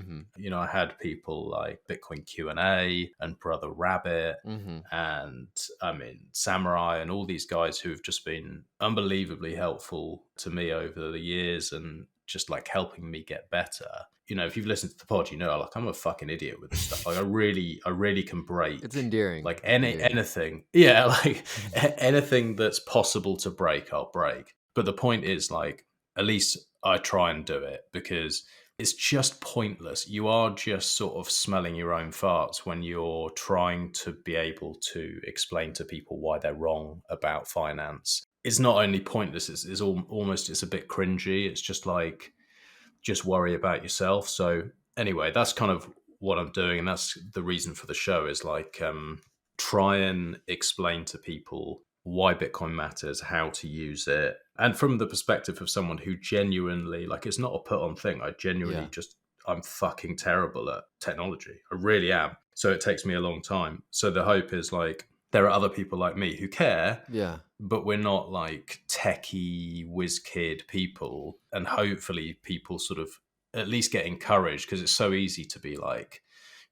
I had people like Bitcoin Q&A and Brother Rabbit and I mean, Samurai and all these guys who have just been unbelievably helpful to me over the years and just like helping me get better. If you've listened to the pod, like, I'm a fucking idiot with this stuff. Like, I really can break. It's endearing. Like anything. Yeah, like anything that's possible to break, I'll break. But the point is, like, at least I try and do it, because it's just pointless. You are just sort of smelling your own farts when you're trying to be able to explain to people why they're wrong about finance. It's not only pointless, it's almost a bit cringy. It's just like, just worry about yourself. So anyway, that's kind of what I'm doing. And that's the reason for the show, is like, try and explain to people why Bitcoin matters, how to use it. And from the perspective of someone who genuinely, like, it's not a put on thing. I genuinely I'm fucking terrible at technology. I really am. So it takes me a long time. So the hope is, like, there are other people like me who care, but we're not like techie whiz kid people. And hopefully people sort of at least get encouraged, because it's so easy to be like,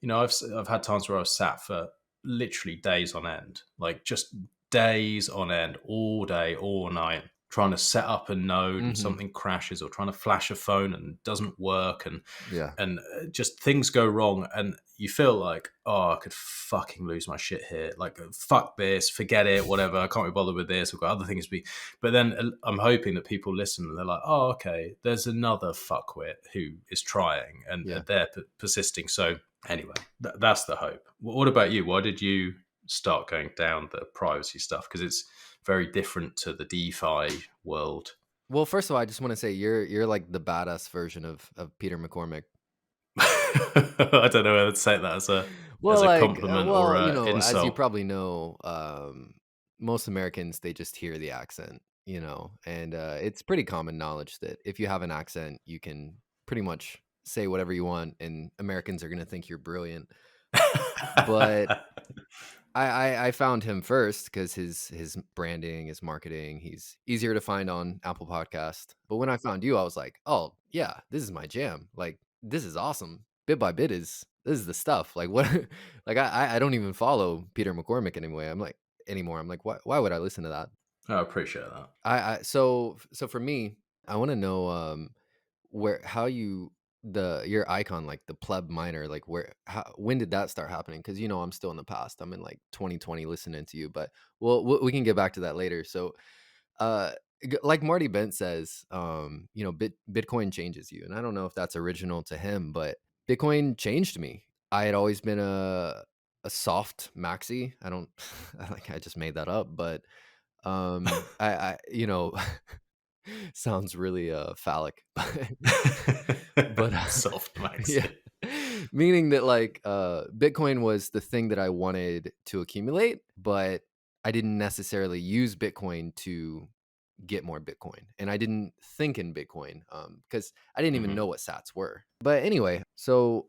I've had times where I've sat for literally days on end, like just days on end, all day, all night, trying to set up a node and something crashes, or trying to flash a phone and it doesn't work, and just things go wrong, and you feel like, oh, I could fucking lose my shit here. Like, fuck this, forget it, whatever. I can't be bothered with this. I've got other things to be. But then I'm hoping that people listen and they're like, oh, okay, there's another fuckwit who is trying and they're persisting. So anyway, that's the hope. What about you? Why did you start going down the privacy stuff? Because it's very different to the DeFi world. Well, first of all, I just want to say you're like the badass version of Peter McCormick. I don't know whether to say that as a compliment or insult. As you probably know, most Americans, they just hear the accent, and it's pretty common knowledge that if you have an accent, you can pretty much say whatever you want, and Americans are going to think you're brilliant. But I found him first because his branding, his marketing, he's easier to find on Apple Podcast. But when I found you, I was like, oh yeah, this is my jam. Like this is awesome. Bit by bit is this is the stuff. Like what? Like I don't even follow Peter McCormick anymore. I'm like, why would I listen to that? I appreciate that. So for me, I want to know where how you your icon, like the pleb minor, like when did that start happening? Because I'm still in the past. I'm in like 2020 listening to you, but we can get back to that later. So uh like Marty Bent says, Bitcoin changes you, and I don't know if that's original to him, but Bitcoin changed me. I had always been a soft maxi. I don't like I just made that up, but I sounds really phallic, but Soft max. yeah, meaning that like Bitcoin was the thing that I wanted to accumulate, but I didn't necessarily use Bitcoin to get more Bitcoin, and I didn't think in Bitcoin because I didn't even know what sats were. But anyway, so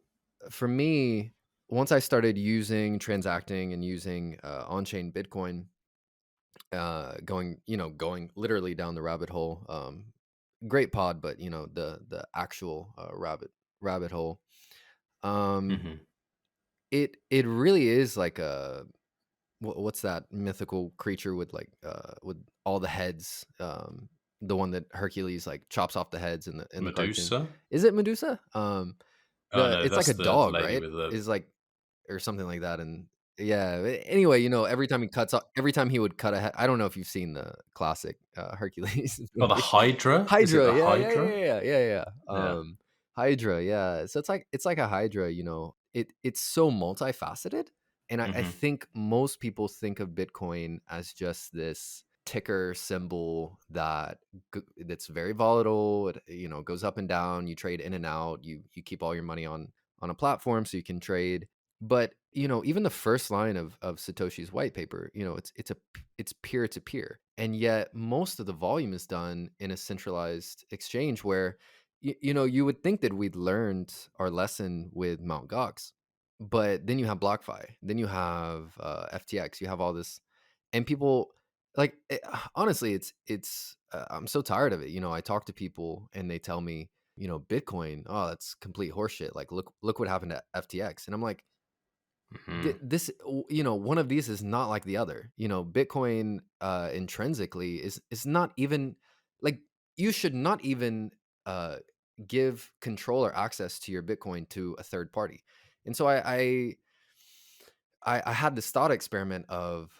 for me, once I started transacting and using on-chain Bitcoin, going literally down the rabbit hole. Great pod, but the actual rabbit hole. Mhm. It really is like what's that mythical creature with with all the heads? The one that Hercules like chops off the heads in the cartoon. Medusa? Is it Medusa? Oh no, It's like that's a the dog, lady right? with the Is like or something like that. And yeah, anyway, every time he would cut a head. I don't know if you've seen the classic Hercules Oh, the movie. Hydra? Is it Hydra, the yeah, yeah, Hydra? yeah, yeah, yeah, yeah. Yeah. Hydra, yeah. So it's like a Hydra. It's so multifaceted, and I Mhm. think most people think of Bitcoin as just this ticker symbol that's very volatile. It goes up and down. You trade in and out. You keep all your money on a platform so you can trade. But even the first line of Satoshi's white paper, it's peer to peer, and yet most of the volume is done in a centralized exchange where you would think that we'd learned our lesson with Mt. Gox, but then you have BlockFi, then you have FTX, you have all this, and people like honestly, I'm so tired of it. I talk to people and they tell me, Bitcoin, oh, that's complete horseshit. Like, look what happened to FTX, and I'm like, Mhm. one of these is not like the other. Bitcoin intrinsically is not even like, you should not even uh give control or access to your Bitcoin to a third party. And so I had this thought experiment of,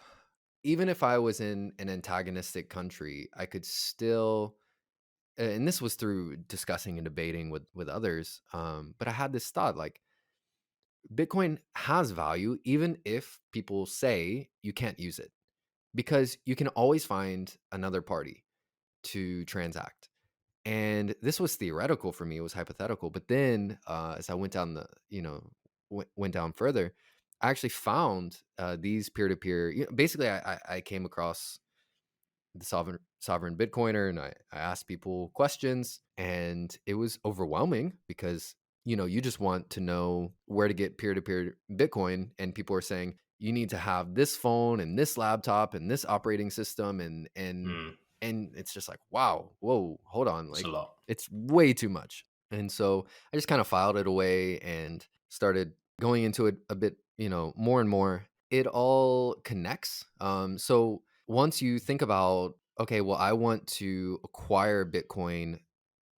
even if I was in an antagonistic country, I could still, and this was through discussing and debating with others, but I had this thought, like, Bitcoin has value even if people say you can't use it, because you can always find another party to transact. And this was theoretical for me; it was hypothetical. But then, as I went down went down further, I actually found these peer to peer. Basically, I came across the sovereign Bitcoiner, and I asked people questions, and it was overwhelming because you just want to know where to get peer-to-peer Bitcoin, and people are saying you need to have this phone and this laptop and this operating system, Mm. and it's just like, wow, whoa, hold on, It's a like, lot. it's way too much. And so I just kind of filed it away and started going into it a bit, more and more. It all connects. So once you think about, okay, well, I want to acquire Bitcoin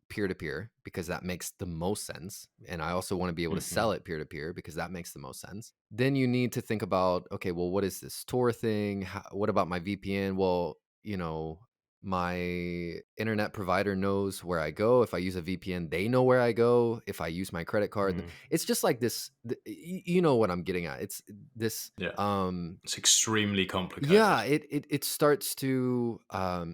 peer to peer because that makes the most sense. And I also want to be able to Mhm. sell it peer to peer because that makes the most sense. Then you need to think about, okay, well, what is this Tor thing? What about my VPN? Well, my internet provider knows where I go. If I use a VPN, they know where I go. If I use my credit card, Mhm. it's just like this. You know what I'm getting at? It's this. Yeah. It's extremely Yeah, complicated. it starts to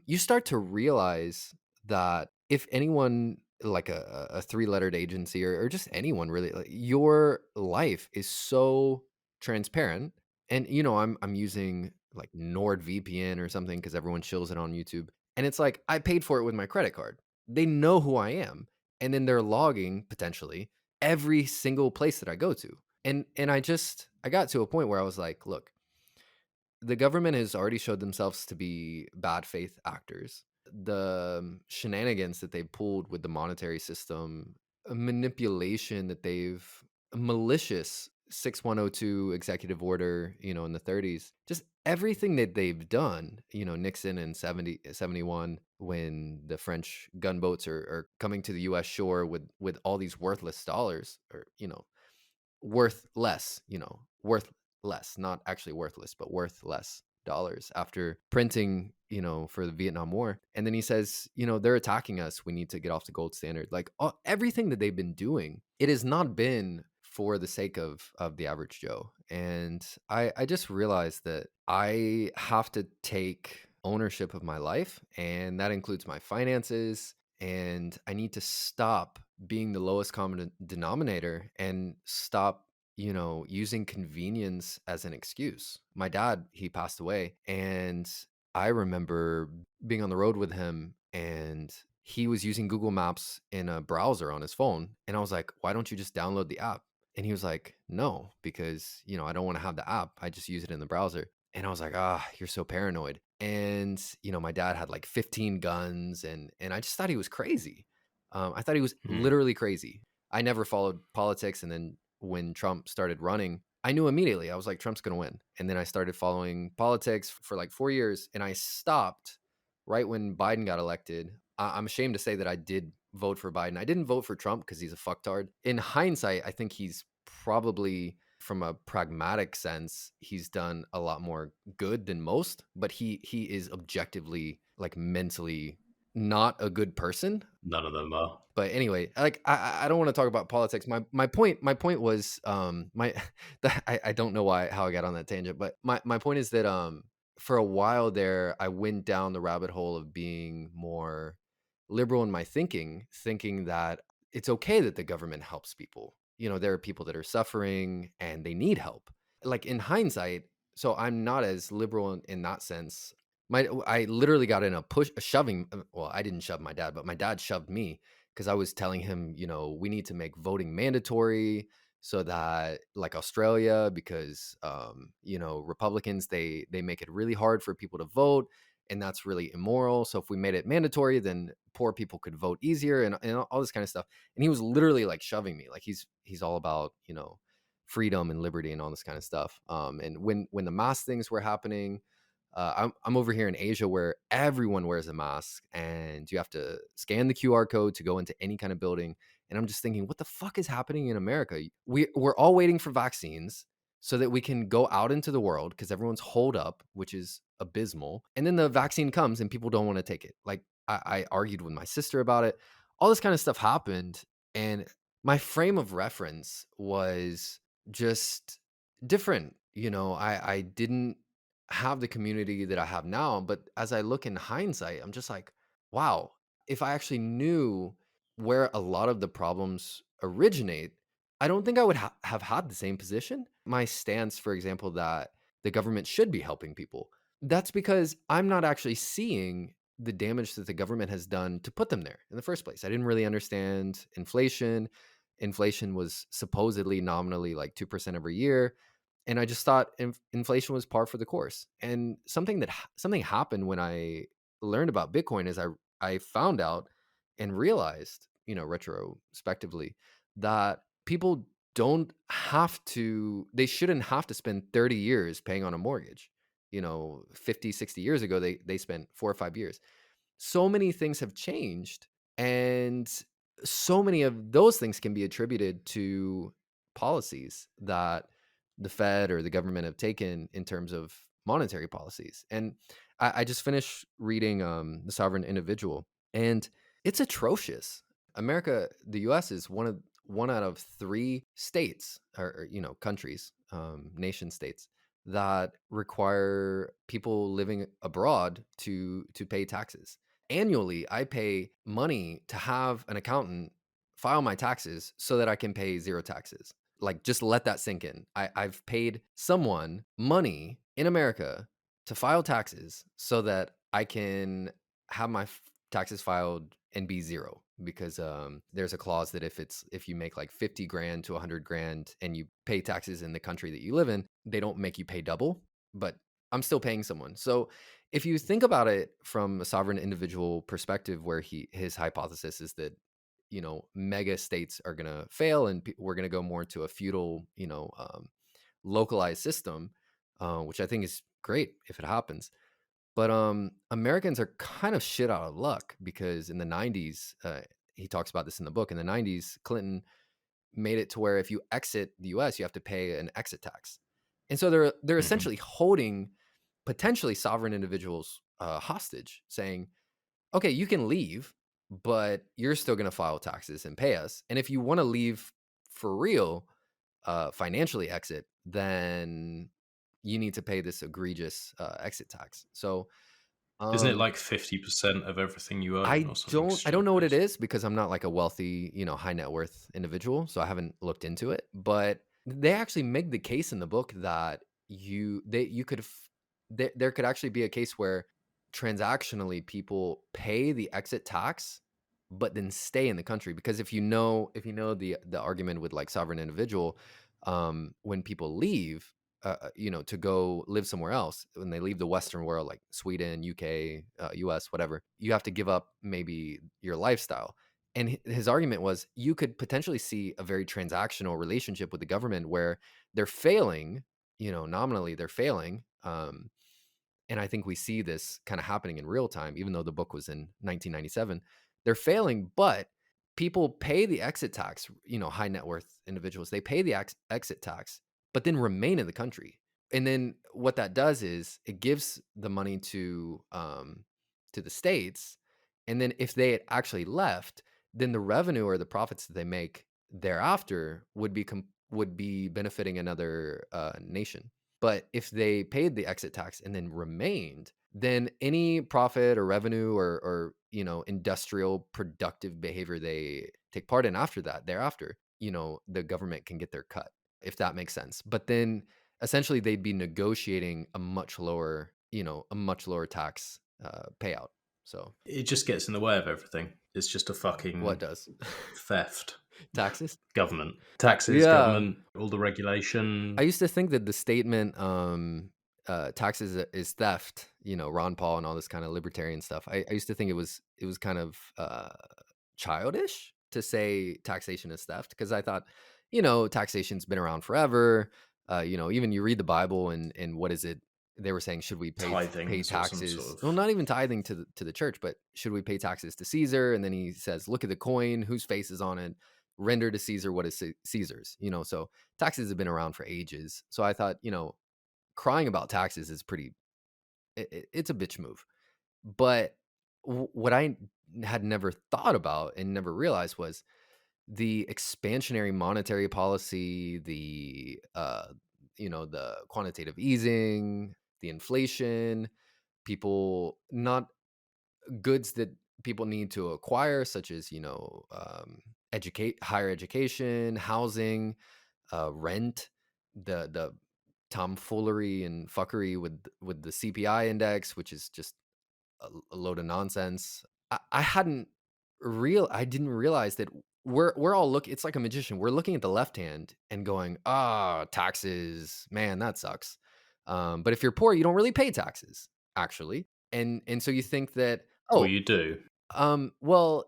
you start to realize that if anyone, like a three-lettered agency, or just anyone really, like, your life is so transparent. And I'm using like NordVPN or something because everyone chills it on YouTube, and it's like I paid for it with my credit card. They know who I am, and then they're logging potentially every single place that I go to. And I got to a point where I was like, look, the government has already showed themselves to be bad faith actors. The shenanigans that they pulled with the monetary system, manipulation that they've malicious 6102 executive order, in the 30s, just everything that they've done, Nixon in 71, when the French gunboats are coming to the US shore with all these worthless dollars, or, worth less, worth less, not actually worthless, but worth less dollars after printing, for the Vietnam War. And then he says, they're attacking us. We need to get off the gold standard. Like everything that they've been doing, it has not been for the sake of the average Joe. And I just realized that I have to take ownership of my life, and that includes my finances. And I need to stop being the lowest common denominator and stop, using convenience as an excuse. My dad, he passed away, and I remember being on the road with him, and he was using Google Maps in a browser on his phone. And I was like, why don't you just download the app? And he was like, no, because, I don't want to have the app. I just use it in the browser. And I was like, you're so paranoid. And, my dad had like 15 guns, and I just thought he was crazy. I thought he was literally crazy. I never followed politics. And then when Trump started running, I knew immediately. I was like, Trump's going to win. And then I started following politics for like 4 years, and I stopped right when Biden got elected. I'm ashamed to say that I did vote for Biden. I didn't vote for Trump because he's a fucktard. In hindsight, I think he's probably, from a pragmatic sense, he's done a lot more good than most, but he is objectively, like, mentally not a good person. None of them are. But anyway, like, I don't want to talk about politics. My point was, I don't know how I got on that tangent, but my point is that for a while there, I went down the rabbit hole of being more liberal in my thinking that it's okay that the government helps people. There are people that are suffering and they need help. Like, in hindsight, so I'm not as liberal in that sense. I literally got in a shoving. Well, I didn't shove my dad, but my dad shoved me, because I was telling him, we need to make voting mandatory, so that, like Australia, because Republicans, they make it really hard for people to vote, and that's really immoral. So if we made it mandatory, then poor people could vote easier, and all this kind of stuff. And he was literally like shoving me, like he's all about freedom and liberty and all this kind of stuff. And when the mask things were happening, I'm over here in Asia, where everyone wears a mask, and you have to scan the QR code to go into any kind of building. And I'm just thinking, what the fuck is happening in America? We're all waiting for vaccines so that we can go out into the world, because everyone's holed up, which is abysmal. And then the vaccine comes and people don't want to take it. Like, I argued with my sister about it. All this kind of stuff happened. And my frame of reference was just different. I didn't have the community that I have now. But as I look in hindsight, I'm just like, wow, if I actually knew where a lot of the problems originate, I don't think I would have had the same position. My stance, for example, that the government should be helping people, that's because I'm not actually seeing the damage that the government has done to put them there in the first place. I didn't really understand inflation. Inflation was supposedly nominally like 2% every year. And I just thought inflation was par for the course. And something happened when I learned about Bitcoin is I found out and realized, retrospectively, that people they shouldn't have to spend 30 years paying on a mortgage. 50, 60 years ago, they spent 4 or 5 years. So many things have changed, and so many of those things can be attributed to policies that the Fed or the government have taken in terms of monetary policies. And I just finished reading The Sovereign Individual, and it's atrocious. America, the US, is one out of 3 states, or countries, nation states, that require people living abroad to pay taxes. Annually, I pay money to have an accountant file my taxes so that I can pay 0 taxes. Like, just let that sink in. I've paid someone money in America to file taxes so that I can have my taxes filed and be 0. because there's a clause that if you make like 50 grand to 100 grand and you pay taxes in the country that you live in, they don't make you pay double, but I'm still paying someone. So if you think about it from a sovereign individual perspective, where his hypothesis is that, mega states are going to fail and we're going to go more into a feudal, localized system, which I think is great if it happens. But Americans are kind of shit out of luck, because in the 90s, he talks about this in the book, in the 90s, Clinton made it to where if you exit the US, you have to pay an exit tax. And so they're essentially holding potentially sovereign individuals hostage, saying, okay, you can leave, but you're still going to file taxes and pay us. And if you want to leave for real, financially exit, then you need to pay this egregious exit tax. So Isn't it like 50% of everything you own I or something don't know what it stupid? is, because I'm not like a wealthy, high net worth individual, so I haven't looked into it. But they actually make the case in the book that there could actually be a case where transactionally people pay the exit tax but then stay in the country, because if you know the argument with like sovereign individual, when people leave, to go live somewhere else, when they leave the Western world, like Sweden, UK, US, whatever, you have to give up maybe your lifestyle. And his argument was, you could potentially see a very transactional relationship with the government where they're failing, nominally they're failing. And I think we see this kind of happening in real time, even though the book was in 1997. They're failing, but people pay the exit tax, high net worth individuals, they pay the exit tax, but then remain in the country. And then what that does is it gives the money to the states. And then if they had actually left, then the revenue or the profits that they make thereafter would be benefiting another nation. But if they paid the exit tax and then remained, then any profit or revenue or industrial productive behavior they take part in after that, thereafter, the government can get their cut, if that makes sense. But then essentially they'd be negotiating a much lower tax payout. So It just gets in the way of everything. It's just a fucking what does theft. taxes? Government. Taxes, Yeah. government, all the regulation. I used to think that the statement taxes is theft, Ron Paul and all this kind of libertarian stuff. I used to think it was kind of childish to say taxation is theft, because I thought, taxation's been around forever. Even you read the Bible and what is it? They were saying, should we pay Tithings or some taxes? sort of- Well, not even tithing to the church, but should we pay taxes to Caesar? And then he says, look at the coin, whose face is on it. Render to Caesar what is Caesar's. So taxes have been around for ages. So I thought, crying about taxes is it's a bitch move. But what I had never thought about and never realized was the expansionary monetary policy, the the quantitative easing, the inflation, people not goods that people need to acquire, such as higher education, housing, rent, the tomfoolery and fuckery with the CPI index, which is just a load of nonsense. I didn't realize that we're all it's like a magician. We're looking at the left hand and going, taxes, man, that sucks. But if you're poor, you don't really pay taxes, actually. And so you think that, Well, you do. well,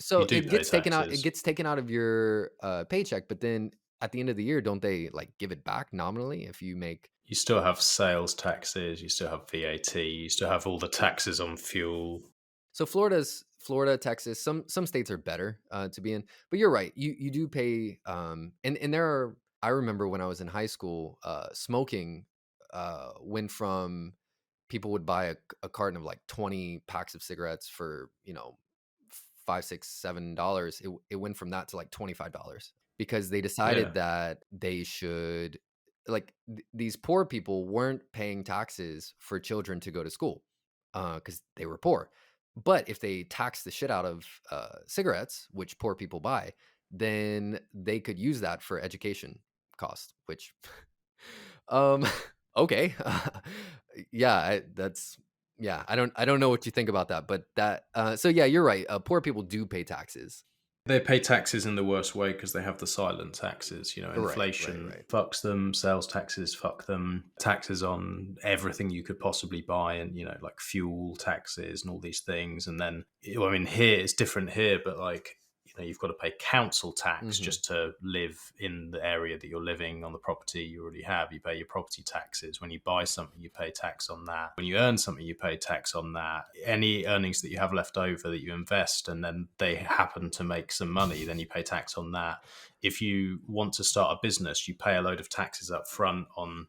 so You do it pay gets taken out. It taxes. gets taken out of your paycheck, but then at the end of the year, don't they like give it back nominally if you make? You still have sales taxes. You still have VAT. You still have all the taxes on fuel. So Florida, Texas. Some states are better to be in, but you're right. You do pay. And there are. I remember when I was in high school, smoking went from people would buy a carton of like 20 packs of cigarettes for $5, $6, $7. It went from that to like $25, because they decided Yeah. that they should, like, these poor people weren't paying taxes for children to go to school because they were poor. But if they tax the shit out of cigarettes, which poor people buy, then they could use that for education cost, which okay. Yeah, that's Yeah, I don't know what you think about that, but that so yeah, you're right. Poor people do pay taxes. They pay taxes in the worst way because they have the silent taxes. Right. Inflation fucks them, sales taxes fuck them, taxes on everything you could possibly buy, and like fuel taxes and all these things. And then, I mean, here it's different here, but like, you've got to pay council tax just to live in the area that you're living on, the property you already have. You pay your property taxes. When you buy something, you pay tax on that. When you earn something, you pay tax on that. Any earnings that you have left over that you invest and then they happen to make some money, then you pay tax on that. If you want to start a business, you pay a load of taxes up front on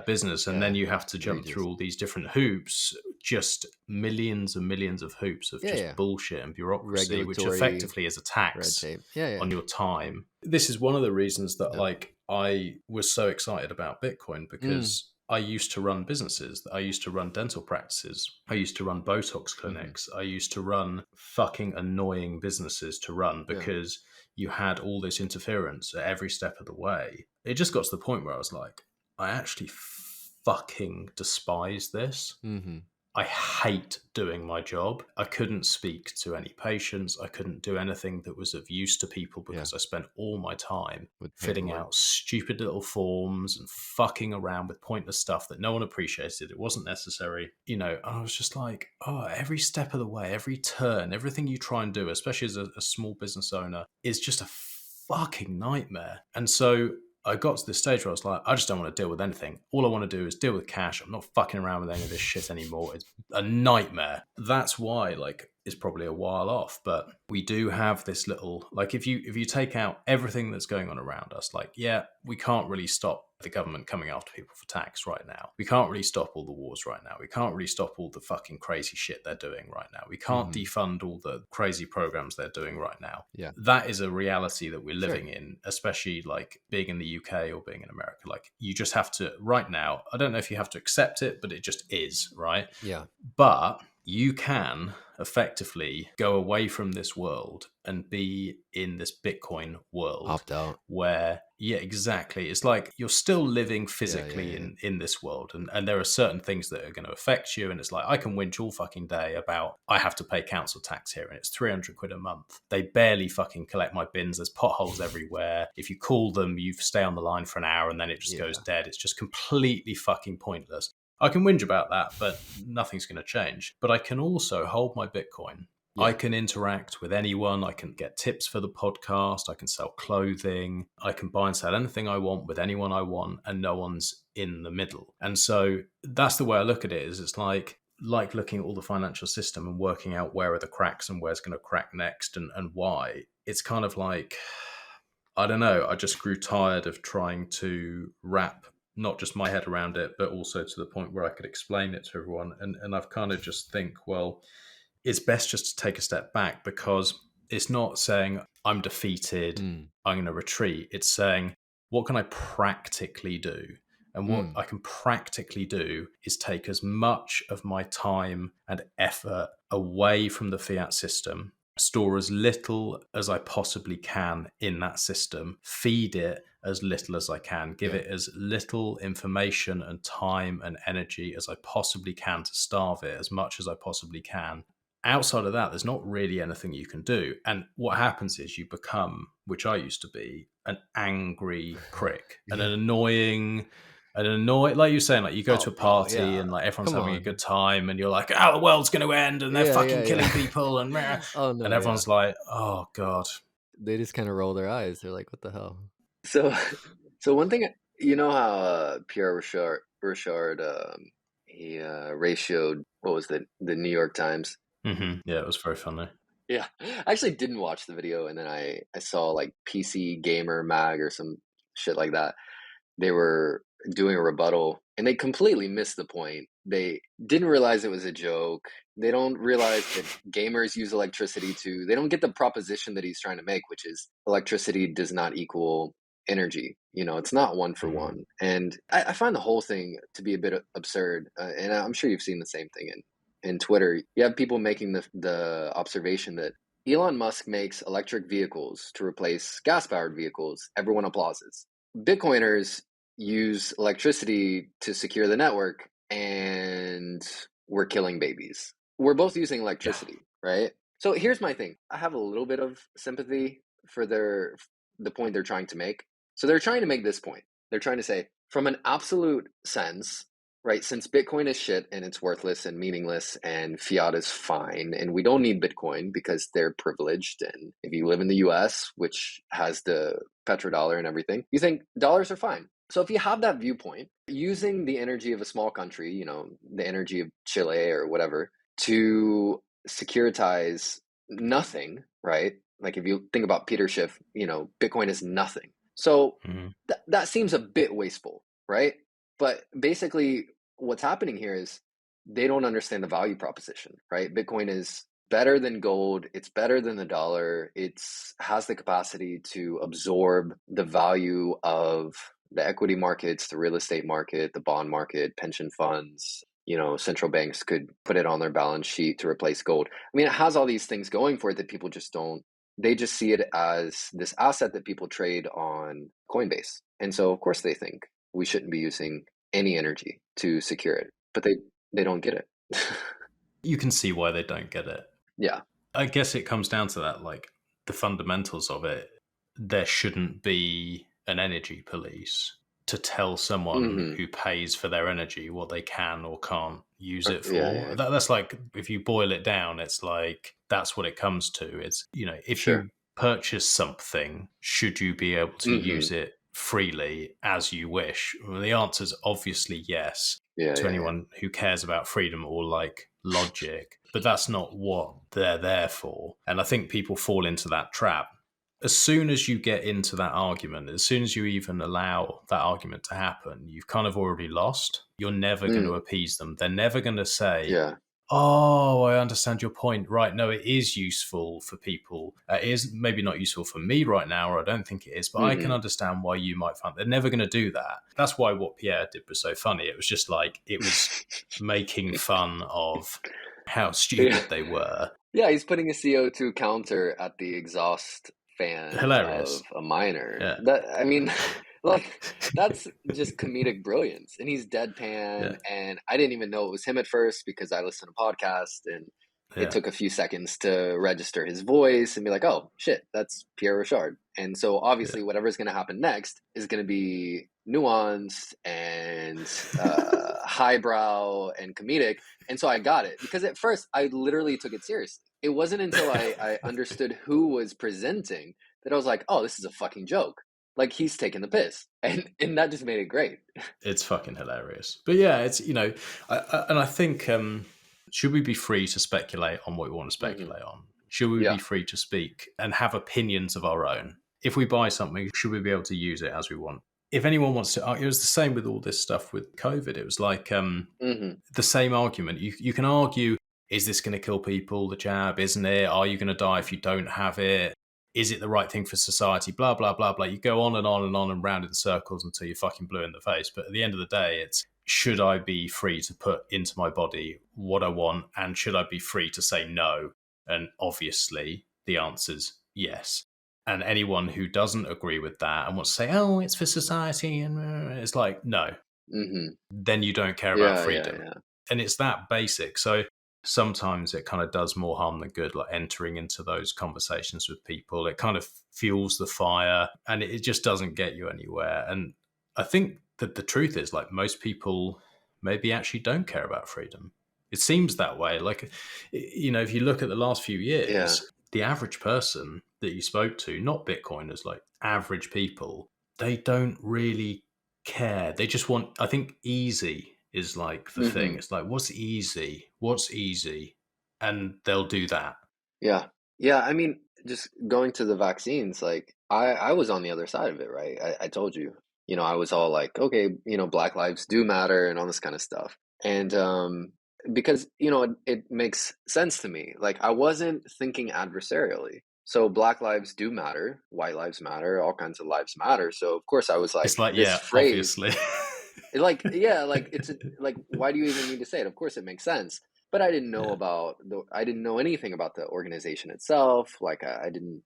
business, and then you have to jump through all these different hoops, just millions and millions of hoops of bullshit and bureaucracy, which effectively is a tax on your time. This is one of the reasons that like I was so excited about Bitcoin, because I used to run businesses. I used to run dental practices. I used to run Botox clinics. I used to run fucking annoying businesses to run because you had all this interference at every step of the way. It just got to the point where I was like, I actually fucking despise this. I hate doing my job. I couldn't speak to any patients. I couldn't do anything that was of use to people because I spent all my time filling out stupid little forms and fucking around with pointless stuff that no one appreciated. It wasn't necessary. I was just like, every step of the way, every turn, everything you try and do, especially as a small business owner, is just a fucking nightmare. And so I got to this stage where I was like, I just don't want to deal with anything. All I want to do is deal with cash. I'm not fucking around with any of this shit anymore. It's a nightmare. That's why, like, it's probably a while off. But we do have this little, like, if you take out everything that's going on around us, like, we can't really stop the government coming after people for tax right now. We can't really stop all the wars right now. We can't really stop all the fucking crazy shit they're doing right now. We can't defund all the crazy programs they're doing right now. That is a reality that we're living in, especially like being in the UK or being in America. Like, you just have to, right now, I don't know if you have to accept it, but it just is, right? But you can effectively go away from this world and be in this Bitcoin world. Opt out. Where, exactly. It's like you're still living physically in this world. And there are certain things that are going to affect you. And it's like, I can whinge all fucking day about, I have to pay council tax here and it's 300 quid a month. They barely fucking collect my bins. There's potholes everywhere. If you call them, you stay on the line for an hour and then it just goes dead. It's just completely fucking pointless. I can whinge about that, but nothing's going to change. But I can also hold my Bitcoin. I can interact with anyone. I can get tips for the podcast. I can sell clothing. I can buy and sell anything I want with anyone I want, and no one's in the middle. And so that's the way I look at it. Is it's like looking at all the financial system and working out where are the cracks and where's going to crack next and why. It's kind of like, I don't know. I just grew tired of trying to wrap not just my head around it, but also to the point where I could explain it to everyone. And I've kind of just think, well, it's best just to take a step back, because it's not saying I'm defeated, I'm going to retreat. It's saying, what can I practically do? And what I can practically do is take as much of my time and effort away from the fiat system, store as little as I possibly can in that system, feed it as little as I can, give it as little information and time and energy as I possibly can to starve it as much as I possibly can. Outside of that, there's not really anything you can do. And what happens is you become, which I used to be, an angry prick, and an annoying, like you're saying, like you go to a party and like everyone's having a good time and you're like, the world's going to end and they're fucking killing people and and everyone's like, oh God. They just kind of roll their eyes. They're like, what the hell? So one thing, you know how Pierre Richard he ratioed, what was the New York Times? Yeah, it was very funny. Yeah, I actually didn't watch the video, and then I saw like PC Gamer Mag or some shit like that. They were doing a rebuttal, and they completely missed the point. They didn't realize it was a joke. They don't realize that gamers use electricity too. They don't get the proposition that he's trying to make, which is electricity does not equal energy. It's not one for one. And I find the whole thing to be a bit absurd. And I'm sure you've seen the same thing in Twitter. You have people making the observation that Elon Musk makes electric vehicles to replace gas-powered vehicles. Everyone applauses. Bitcoiners use electricity to secure the network, and we're killing babies. We're both using electricity, right? So here's my thing. I have a little bit of sympathy for the point they're trying to make. So they're trying to make this point. They're trying to say, from an absolute sense, right, since Bitcoin is shit and it's worthless and meaningless and fiat is fine and we don't need Bitcoin because they're privileged, and if you live in the US, which has the petrodollar and everything, you think dollars are fine. So if you have that viewpoint, using the energy of a small country, you know, the energy of Chile or whatever, to securitize nothing, right? Like if you think about Peter Schiff, you know, Bitcoin is nothing. So that seems a bit wasteful, right? But basically what's happening here is they don't understand the value proposition, right? Bitcoin is better than gold. It's better than the dollar. It's has the capacity to absorb the value of the equity markets, the real estate market, the bond market, pension funds. You know, central banks could put it on their balance sheet to replace gold. I mean, it has all these things going for it that people just don't, they just see it as this asset that people trade on Coinbase. And so, of course, they think we shouldn't be using any energy to secure it, but they don't get it. You can see why they don't get it. Yeah. I guess it comes down to that, like the fundamentals of it. There shouldn't be an energy police to tell someone who pays for their energy what they can or can't use it for. Yeah. That's like, if you boil it down, it's like, that's what it comes to. It's, you know, if you purchase something, should you be able to use it freely as you wish? Well, the answer is obviously yes to anyone who cares about freedom or like logic, but that's not what they're there for. And I think people fall into that trap. As soon as you get into that argument, as soon as you even allow that argument to happen, you've kind of already lost. You're never going to appease them. They're never going to say, oh, I understand your point. Right. No, it is useful for people. It is maybe not useful for me right now, or I don't think it is, but I can understand why you might find. They're never going to do that. That's why what Pierre did was so funny. It was just like, it was making fun of how stupid they were. Yeah, he's putting a CO2 counter at the exhaust fan Hilarious. of a miner. That, I mean, like, that's just comedic brilliance. And he's deadpan, and I didn't even know it was him at first because I listened to podcasts, and it took a few seconds to register his voice and be like, oh shit, that's Pierre Rochard. And so obviously whatever's going to happen next is going to be nuanced and highbrow and comedic. And so I got it, because at first I literally took it seriously. It wasn't until I understood who was presenting that I was like, oh, this is a fucking joke. Like, he's taking the piss. And that just made it great. It's fucking hilarious. But yeah, it's, you know, I think, should we be free to speculate on what we want to speculate on? Should we be free to speak and have opinions of our own? If we buy something, should we be able to use it as we want? If anyone wants to, it was the same with all this stuff with COVID. It was like the same argument. You can argue, is this going to kill people, the jab, isn't it? Are you going to die if you don't have it? Is it the right thing for society? Blah, blah, blah, blah. You go on and on and on and round in circles until you're fucking blue in the face. But at the end of the day, it's, should I be free to put into my body what I want? And should I be free to say no? And obviously the answer's yes. And anyone who doesn't agree with that and wants to say, oh, it's for society, and it's like, no, then you don't care about freedom. And it's that basic. So sometimes it kind of does more harm than good, like entering into those conversations with people. It kind of fuels the fire, and it just doesn't get you anywhere. And I think that the truth is, like, most people maybe actually don't care about freedom. It seems that way. Like, you know, if you look at the last few years, the average person that you spoke to, not Bitcoiners, like average people, they don't really care. They just want, I think easy is like the thing. It's like, what's easy? What's easy? And they'll do that. Yeah. Yeah. I mean, just going to the vaccines, like I was on the other side of it, right? I told you, you know, I was all like, okay, you know, Black lives do matter and all this kind of stuff. And because, you know, it makes sense to me. Like, I wasn't thinking adversarially. So Black lives do matter, white lives matter, all kinds of lives matter. So of course I was like, it's like, this yeah, phrase, obviously. like, yeah, like it's like, why do you even need to say it? Of course it makes sense. But I didn't know about I didn't know anything about the organization itself. Like I didn't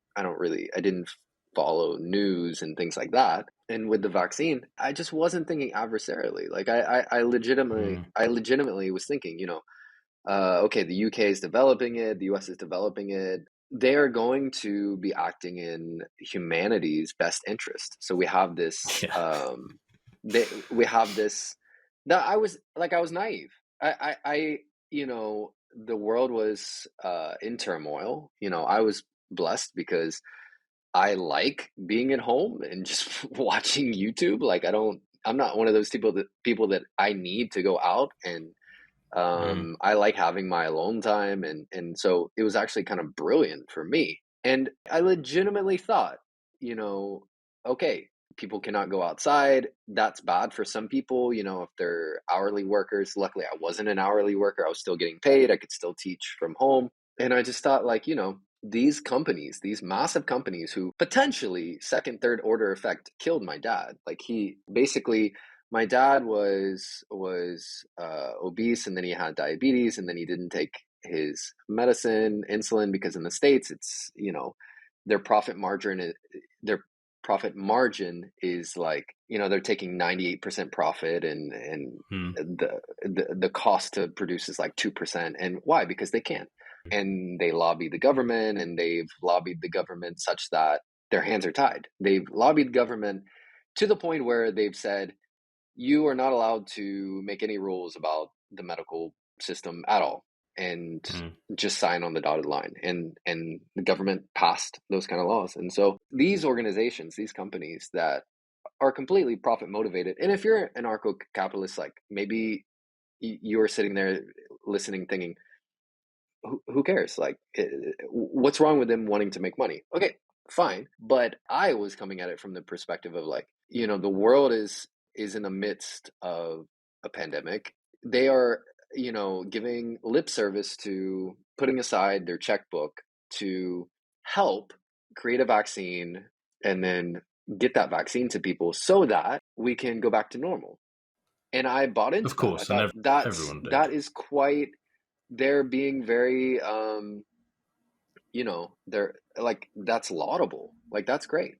follow news and things like that. And with the vaccine, I just wasn't thinking adversarially. Like I legitimately was thinking, you know, okay, the UK is developing it, the US is developing it. They are going to be acting in humanity's best interest. So we have this, Yeah. we have this, that I was naive. You know, the world was in turmoil. You know, I was blessed because I like being at home and just watching YouTube. Like I'm not one of those people that I need to go out, and I like having my alone time, and so it was actually kind of brilliant for me. And I legitimately thought, you know, okay, people cannot go outside. That's bad for some people, you know, if they're hourly workers. Luckily, I wasn't an hourly worker. I was still getting paid. I could still teach from home. And I just thought, like, you know, these companies, these massive companies who potentially second, third order effect killed my dad. Like, he basically, my dad was obese, and then he had diabetes, and then he didn't take his medicine, insulin, because in the States, it's, you know, their profit margin is like, you know, they're taking 98% profit, and the cost to produce is like 2%. And why? Because they can. And they lobby the government, and they've lobbied the government such that their hands are tied. They've lobbied the government to the point where they've said, you are not allowed to make any rules about the medical system at all, and just sign on the dotted line. And the government passed those kind of laws. And so these organizations, these companies that are completely profit motivated, and if you're an anarcho-capitalist, like, maybe you're sitting there listening thinking, who cares? Like, what's wrong with them wanting to make money? Okay, fine. But I was coming at it from the perspective of, like, you know, the world is in the midst of a pandemic. They are, you know, giving lip service to putting aside their checkbook to help create a vaccine and then get that vaccine to people so that we can go back to normal. And I bought into Of course, that. I and thought everyone did. that is quite, they're being very, you know, they're like, that's laudable. Like, that's great.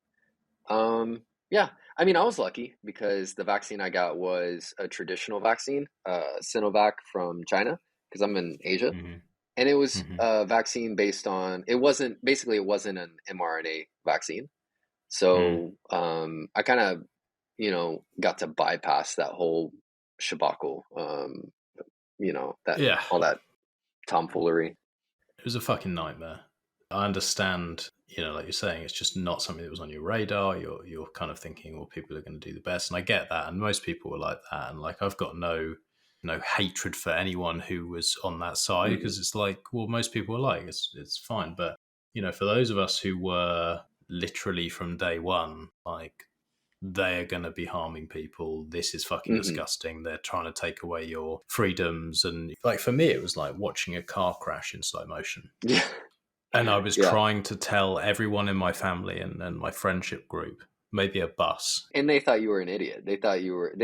Yeah, I mean, I was lucky because the vaccine I got was a traditional vaccine, Sinovac from China, because I'm in Asia. And it was a vaccine based on, it wasn't an mRNA vaccine. So I kind of, you know, got to bypass that whole shabacle, you know, all that tomfoolery. It was a fucking nightmare. I understand, you know, like you're saying, it's just not something that was on your radar. You're kind of thinking, well, people are going to do the best, and I get that, and most people were like that, and like, I've got no hatred for anyone who was on that side, because it's like, well, most people are like, it's fine, but, you know, for those of us who were literally from day one, like, they are going to be harming people. This is fucking disgusting. They're trying to take away your freedoms. And like, for me, it was like watching a car crash in slow motion. Yeah. And I was trying to tell everyone in my family and my friendship group, maybe a bus. And they thought you were an idiot. They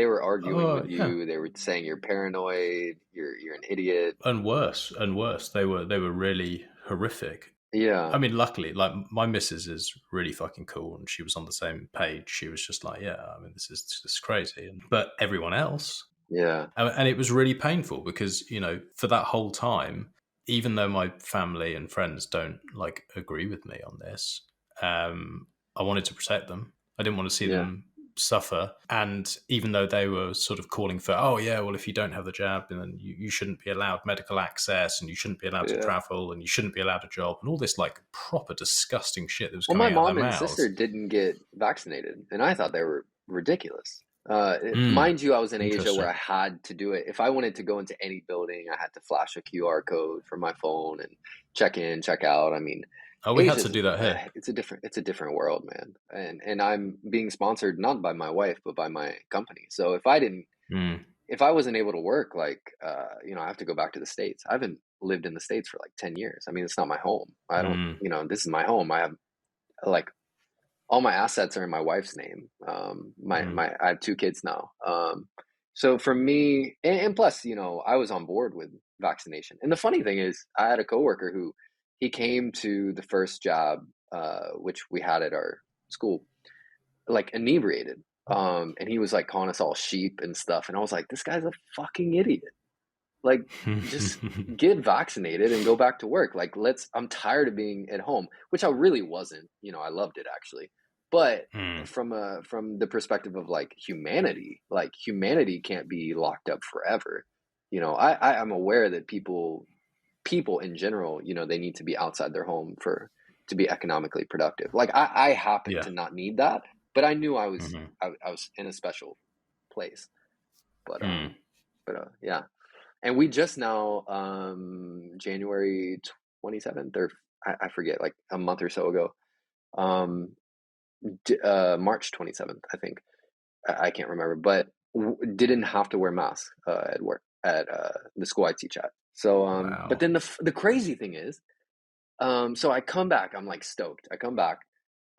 were arguing with you. They were saying you're paranoid. You're an idiot. And worse. They were really horrific. Yeah. I mean, luckily, like, my missus is really fucking cool, and she was on the same page. She was just like, yeah, I mean, this is crazy. But everyone else. Yeah. And it was really painful because, you know, for that whole time, even though my family and friends don't like agree with me on this, I wanted to protect them. I didn't want to see them suffer. And even though they were sort of calling for, oh yeah, well, if you don't have the jab, then you shouldn't be allowed medical access, and you shouldn't be allowed to travel, and you shouldn't be allowed a job, and all this like proper disgusting shit that was coming out of their mouths. My mom and sister didn't get vaccinated, and I thought they were ridiculous. Mind you, I was in Asia where I had to do it. If I wanted to go into any building, I had to flash a QR code from my phone and check in, check out. I mean, we had to do that here. It's a different world, man. And I'm being sponsored not by my wife, but by my company. So if I wasn't able to work, like, you know, I have to go back to the States. I haven't lived in the States for like 10 years. I mean, it's not my home. I don't, you know, this is my home. I have, like, all my assets are in my wife's name. I have 2 kids now. So for me, and plus, you know, I was on board with vaccination. And the funny thing is, I had a coworker who, he came to the first job, which we had at our school, like, inebriated. And he was like calling us all sheep and stuff. And I was like, this guy's a fucking idiot. Like, just get vaccinated and go back to work. Like, I'm tired of being at home, which I really wasn't. You know, I loved it actually. But from the perspective of like humanity can't be locked up forever. You know, I'm aware that people in general, you know, they need to be outside their home to be economically productive. Like I happen to not need that, but I knew I was I was in a special place. But yeah. And we just now January 27th, or I forget, like a month or so ago, March 27th, I think. I can't remember, but didn't have to wear masks at work at the school I teach at. So Wow. But then the crazy thing is, so I come back, I'm like stoked. I come back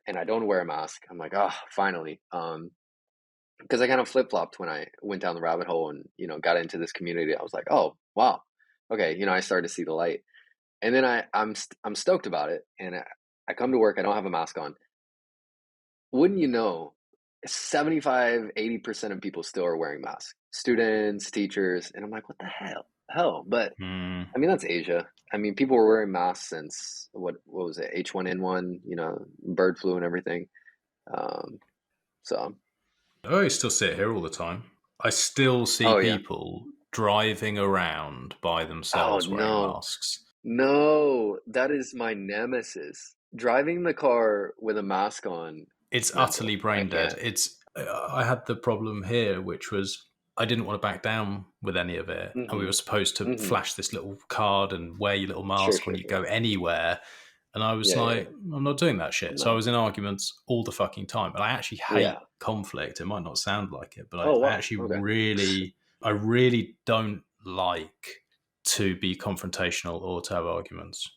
and I don't wear a mask. I'm like, oh, finally. Because I kind of flip-flopped when I went down the rabbit hole and, you know, got into this community. I was like, oh, wow. Okay, you know, I started to see the light. And then I'm stoked about it. And I come to work, I don't have a mask on. Wouldn't you know, 75-80% of people still are wearing masks. Students, teachers, and I'm like, what the hell? But I mean, that's Asia. I mean, people were wearing masks since what was it, H1N1, you know, bird flu and everything. So I still sit here all the time. I still see people driving around by themselves wearing masks. No, that is my nemesis. Driving the car with a mask on. It's utterly brain dead. I had the problem here, which was I didn't want to back down with any of it. And we were supposed to flash this little card and wear your little mask when you go anywhere. And I was I'm not doing that shit. No. So I was in arguments all the fucking time. And I actually hate conflict. It might not sound like it, but I actually really don't like to be confrontational or to have arguments.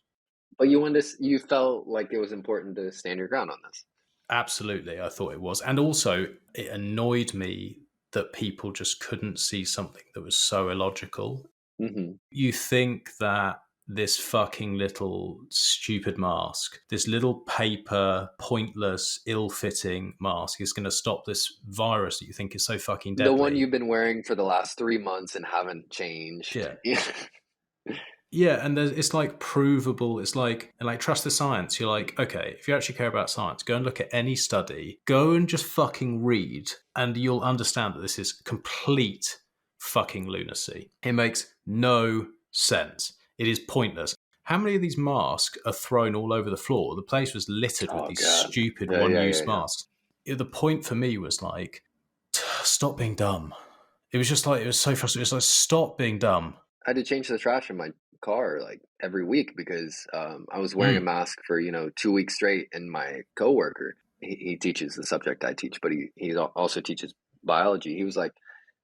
But you felt like it was important to stand your ground on this. Absolutely, I thought it was. And also, it annoyed me that people just couldn't see something that was so illogical. You think that this fucking little stupid mask, this little paper, pointless, ill-fitting mask is going to stop this virus that you think is so fucking deadly. The one you've been wearing for the last 3 months and haven't changed. Yeah. Yeah, and it's like provable. It's like trust the science. You're like, okay, if you actually care about science, go and look at any study. Go and just fucking read, and you'll understand that this is complete fucking lunacy. It makes no sense. It is pointless. How many of these masks are thrown all over the floor? The place was littered with these stupid one-use masks. The point for me was like, stop being dumb. It was just like, it was so frustrating. It was like, stop being dumb. I had to change the trash in my car like every week because I was wearing a mask for 2 weeks straight, and my coworker, he teaches the subject I teach, but he also teaches biology. He was like,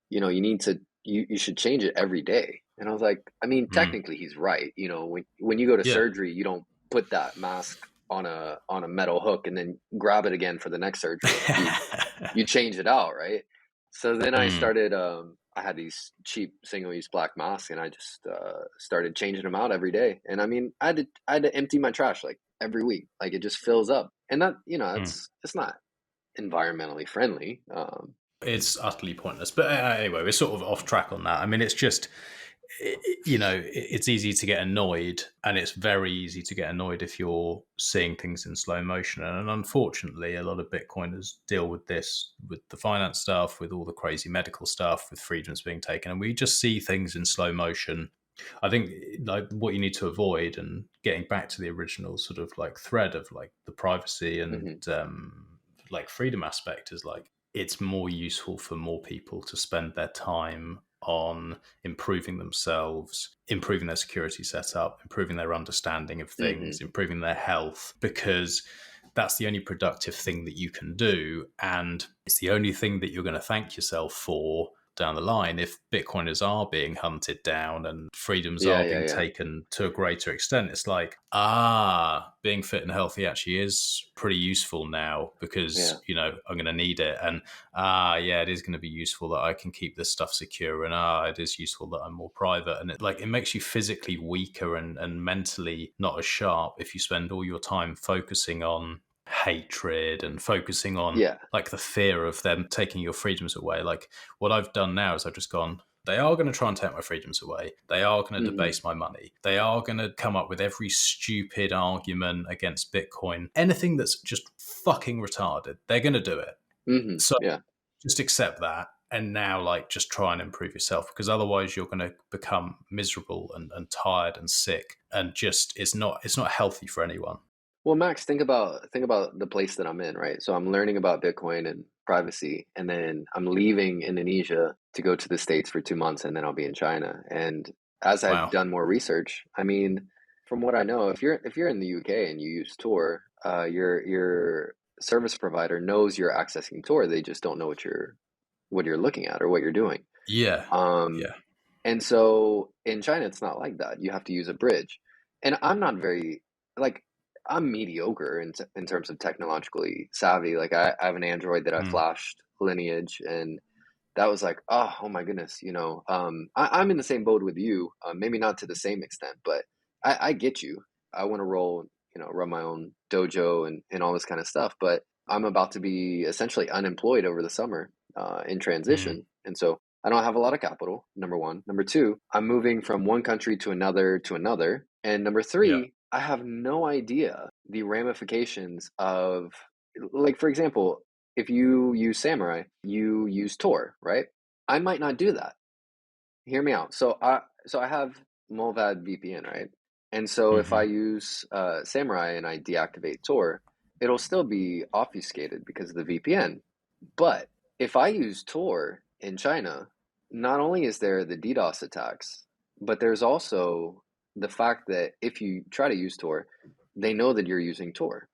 you should change it every day. And I was like, I mean, technically he's right. You know, when you go to surgery, you don't put that mask on a metal hook and then grab it again for the next surgery. You change it out, right? So then I started I had these cheap single-use black masks, and I just started changing them out every day. And I mean, I had to empty my trash like every week. Like, it just fills up, and that it's not environmentally friendly. It's utterly pointless. But anyway, we're sort of off track on that. I mean, it's just, it's easy to get annoyed, and it's very easy to get annoyed if you're seeing things in slow motion. And unfortunately, a lot of Bitcoiners deal with this, with the finance stuff, with all the crazy medical stuff, with freedoms being taken, and we just see things in slow motion. I think like what you need to avoid, and getting back to the original sort of like thread of like the privacy and like freedom aspect, is like, it's more useful for more people to spend their time on improving themselves, improving their security setup, improving their understanding of things, improving their health, because that's the only productive thing that you can do. And it's the only thing that you're going to thank yourself for down the line if Bitcoiners are being hunted down and freedoms are being taken to a greater extent. It's like, being fit and healthy actually is pretty useful now, because I'm going to need it, and it is going to be useful that I can keep this stuff secure, and it is useful that I'm more private. And it makes you physically weaker and mentally not as sharp if you spend all your time focusing on hatred and focusing on like the fear of them taking your freedoms away. Like, what I've done now is I've just gone, They are going to try and take my freedoms away. They are going to debase my money. They are going to come up with every stupid argument against Bitcoin. Anything that's just fucking retarded, they're going to do it. So just accept that. And now, like, just try and improve yourself, because otherwise you're going to become miserable and tired and sick, and just it's not healthy for anyone. Well, Max, think about the place that I'm in, right? So I'm learning about Bitcoin and privacy, and then I'm leaving Indonesia to go to the States for 2 months, and then I'll be in China. And as I've done more research, I mean, from what I know, if you're in the UK and you use Tor, your service provider knows you're accessing Tor. They just don't know what you're looking at or what you're doing. Yeah. And so in China, it's not like that. You have to use a bridge. And I'm not very, like, I'm mediocre in terms of technologically savvy. Like, I have an Android that I flashed Lineage, and that was like, oh my goodness, I'm in the same boat with you. Maybe not to the same extent, but I get you. I want to run my own dojo and all this kind of stuff. But I'm about to be essentially unemployed over the summer in transition. And so I don't have a lot of capital, number one. Number two, I'm moving from one country to another. And number three, I have no idea the ramifications of, like, for example, if you use Samurai, you use Tor, right? I might not do that. Hear me out. So I have Mulvad VPN, right? And so if I use Samurai and I deactivate Tor, it'll still be obfuscated because of the VPN. But if I use Tor in China, not only is there the DDoS attacks, but there's also the fact that if you try to use Tor, they know that you're using Tor,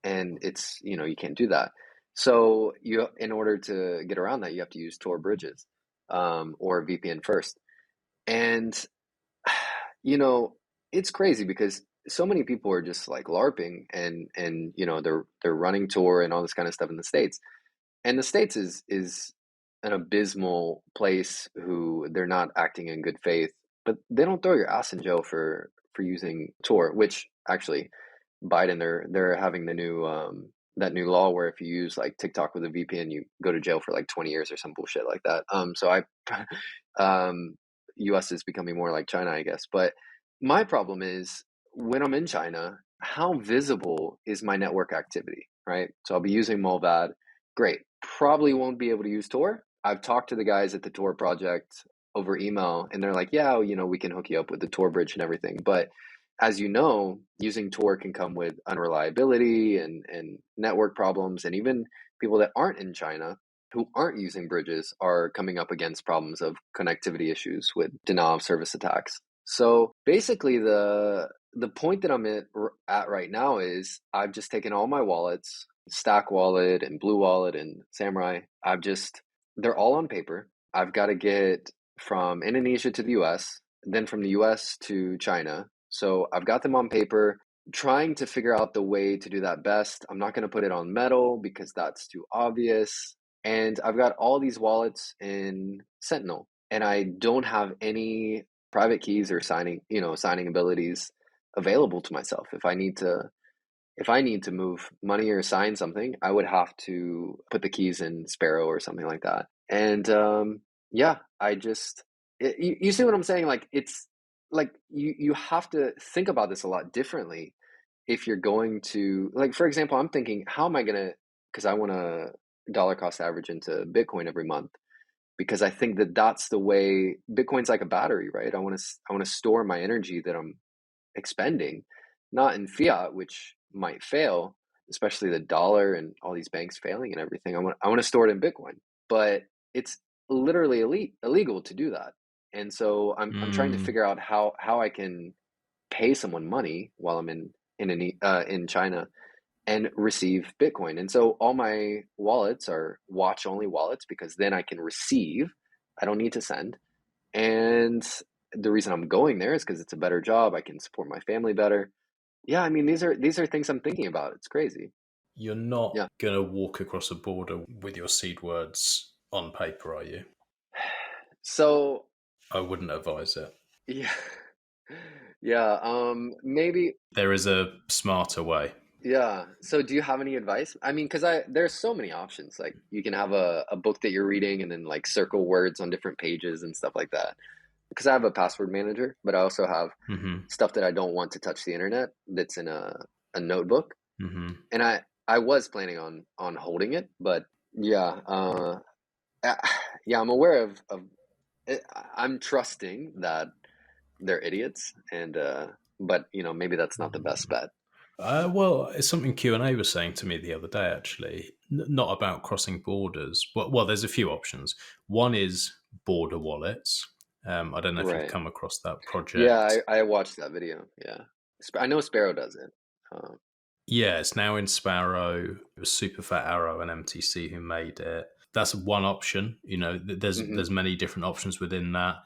and it's, you can't do that. So in order to get around that, you have to use Tor bridges or VPN first. And, it's crazy because so many people are just like LARPing and they're running Tor and all this kind of stuff in the States. And the States is an abysmal place who they're not acting in good faith, but they don't throw your ass in jail for using Tor, which actually Biden, they're having the new that new law where if you use like TikTok with a VPN, you go to jail for like 20 years or some bullshit like that. US is becoming more like China, I guess. But my problem is when I'm in China, how visible is my network activity, right? So I'll be using Mulvad. Great. Probably won't be able to use Tor. I've talked to the guys at the Tor project over email, and they're like, yeah, we can hook you up with the Tor bridge and everything. But as you know, using Tor can come with unreliability and network problems. And even people that aren't in China who aren't using bridges are coming up against problems of connectivity issues with denial of service attacks. So basically the point that I'm at right now is I've just taken all my wallets, Stack Wallet and Blue Wallet and Samurai. They're all on paper. I've got to get from Indonesia to the US, then from the US to China. So I've got them on paper, trying to figure out the way to do that best. I'm not going to put it on metal because that's too obvious. And I've got all these wallets in Sentinel, and I don't have any private keys or signing abilities available to myself. If I need to move money or sign something, I would have to put the keys in Sparrow or something like that. And you see what I'm saying? Like, it's like you have to think about this a lot differently if you're going to, like, for example, I'm thinking, how am I going to, because I want to dollar cost average into Bitcoin every month, because I think that that's the way. Bitcoin's like a battery, right? I want to store my energy that I'm expending, not in fiat, which might fail, especially the dollar and all these banks failing and everything. I want to store it in Bitcoin, but it's literally illegal to do that. And so I'm trying to figure out how I can pay someone money while I'm in China and receive Bitcoin. And so all my wallets are watch only wallets, because then I can receive. I don't need to send. And the reason I'm going there is because it's a better job. I can support my family better. Yeah, I mean, these are things I'm thinking about. It's crazy. You're not going to walk across a border with your seed words on paper, are you? So I wouldn't advise it. Yeah. Yeah. Maybe there is a smarter way. Yeah. So do you have any advice? I mean, because there's so many options. Like you can have a book that you're reading and then like circle words on different pages and stuff like that. Because I have a password manager, but I also have Hmm. stuff that I don't want to touch the internet that's in a notebook. Hmm. And I was planning on holding it, but yeah, uh, yeah, I'm aware of it. I'm trusting that they're idiots, and but maybe that's not the best bet. Well, it's something Q&A was saying to me the other day, actually. Not about crossing borders. Well, there's a few options. One is border wallets. I don't know if you've Right. come across that Yeah, project. I watched that video. Yeah. I know Sparrow does it. Yeah, it's now in Sparrow. It was Super Fat Arrow and MTC who made it. That's one option. Mhm. There's many different options within that.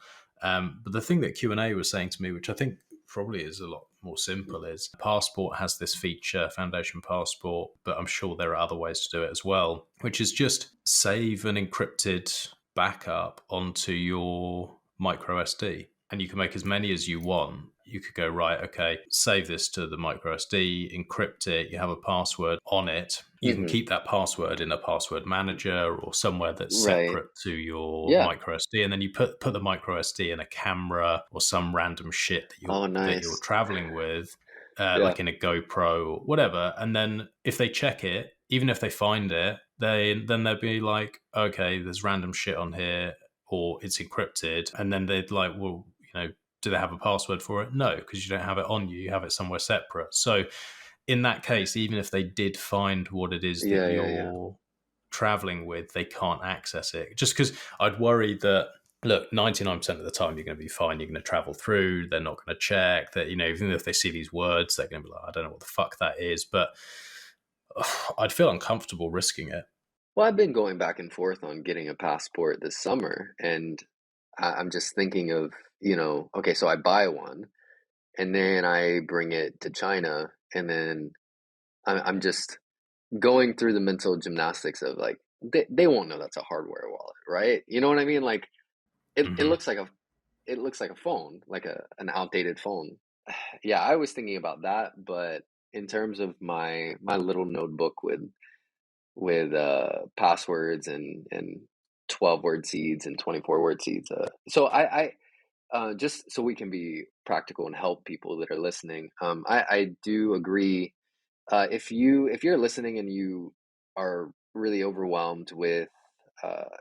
But the thing that Q&A was saying to me, which I think probably is a lot more simple, is Passport has this feature, Foundation Passport, but I'm sure there are other ways to do it as well, which is just save an encrypted backup onto your micro SD. And you can make as many as you want. You could go, right, okay, save this to the micro SD, encrypt it, you have a password on it. You can Mhm. keep that password in a password manager or somewhere that's Right. separate to your Yeah. micro SD. And then you put the micro SD in a camera or some random shit Oh, that you're nice. traveling with, Yeah. like in a GoPro or whatever. And then if they check it, even if they find it, then they'll be like, okay, there's random shit on here, or it's encrypted, and then they'd like, well, do they have a password for it? No, because you don't have it on you. You have it somewhere separate. So in that case, even if they did find what it is that Yeah, yeah, yeah. you're traveling with, they can't access it. Just because I'd worry that, look, 99% of the time you're going to be fine. You're going to travel through. They're not going to check that, even if they see these words, they're going to be like, I don't know what the fuck that is. But I'd feel uncomfortable risking it. Well, I've been going back and forth on getting a passport this summer, and I'm just thinking of, okay, so I buy one and then I bring it to China, and then I'm just going through the mental gymnastics of like they won't know that's a hardware wallet, right? You know what I mean? Like it Hmm. looks like a phone, like an outdated phone. Yeah, I was thinking about that, but in terms of my little notebook with passwords and 12 word seeds and 24 word seeds, so I just so we can be practical and help people that are listening, I do agree. If you're listening and you are really overwhelmed with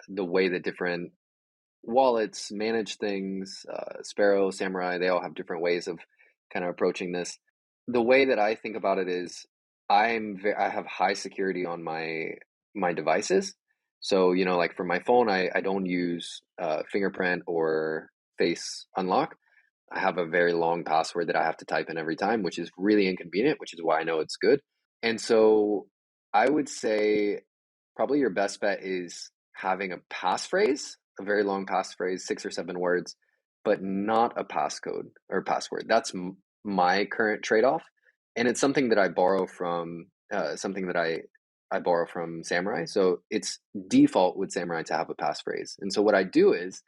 the way that different wallets manage things, Sparrow, Samurai, they all have different ways of kind of approaching this. The way that I think about it is I have high security on my devices. So, like for my phone, I don't use fingerprint or face unlock. I have a very long password that I have to type in every time, which is really inconvenient, which is why I know it's good. And so I would say probably your best bet is having a passphrase, a very long passphrase, 6 or 7 words, but not a passcode or password. That's my current trade-off. And it's something that I borrow from I borrow from Samurai. So it's default with Samurai to have a passphrase. And so what I do is,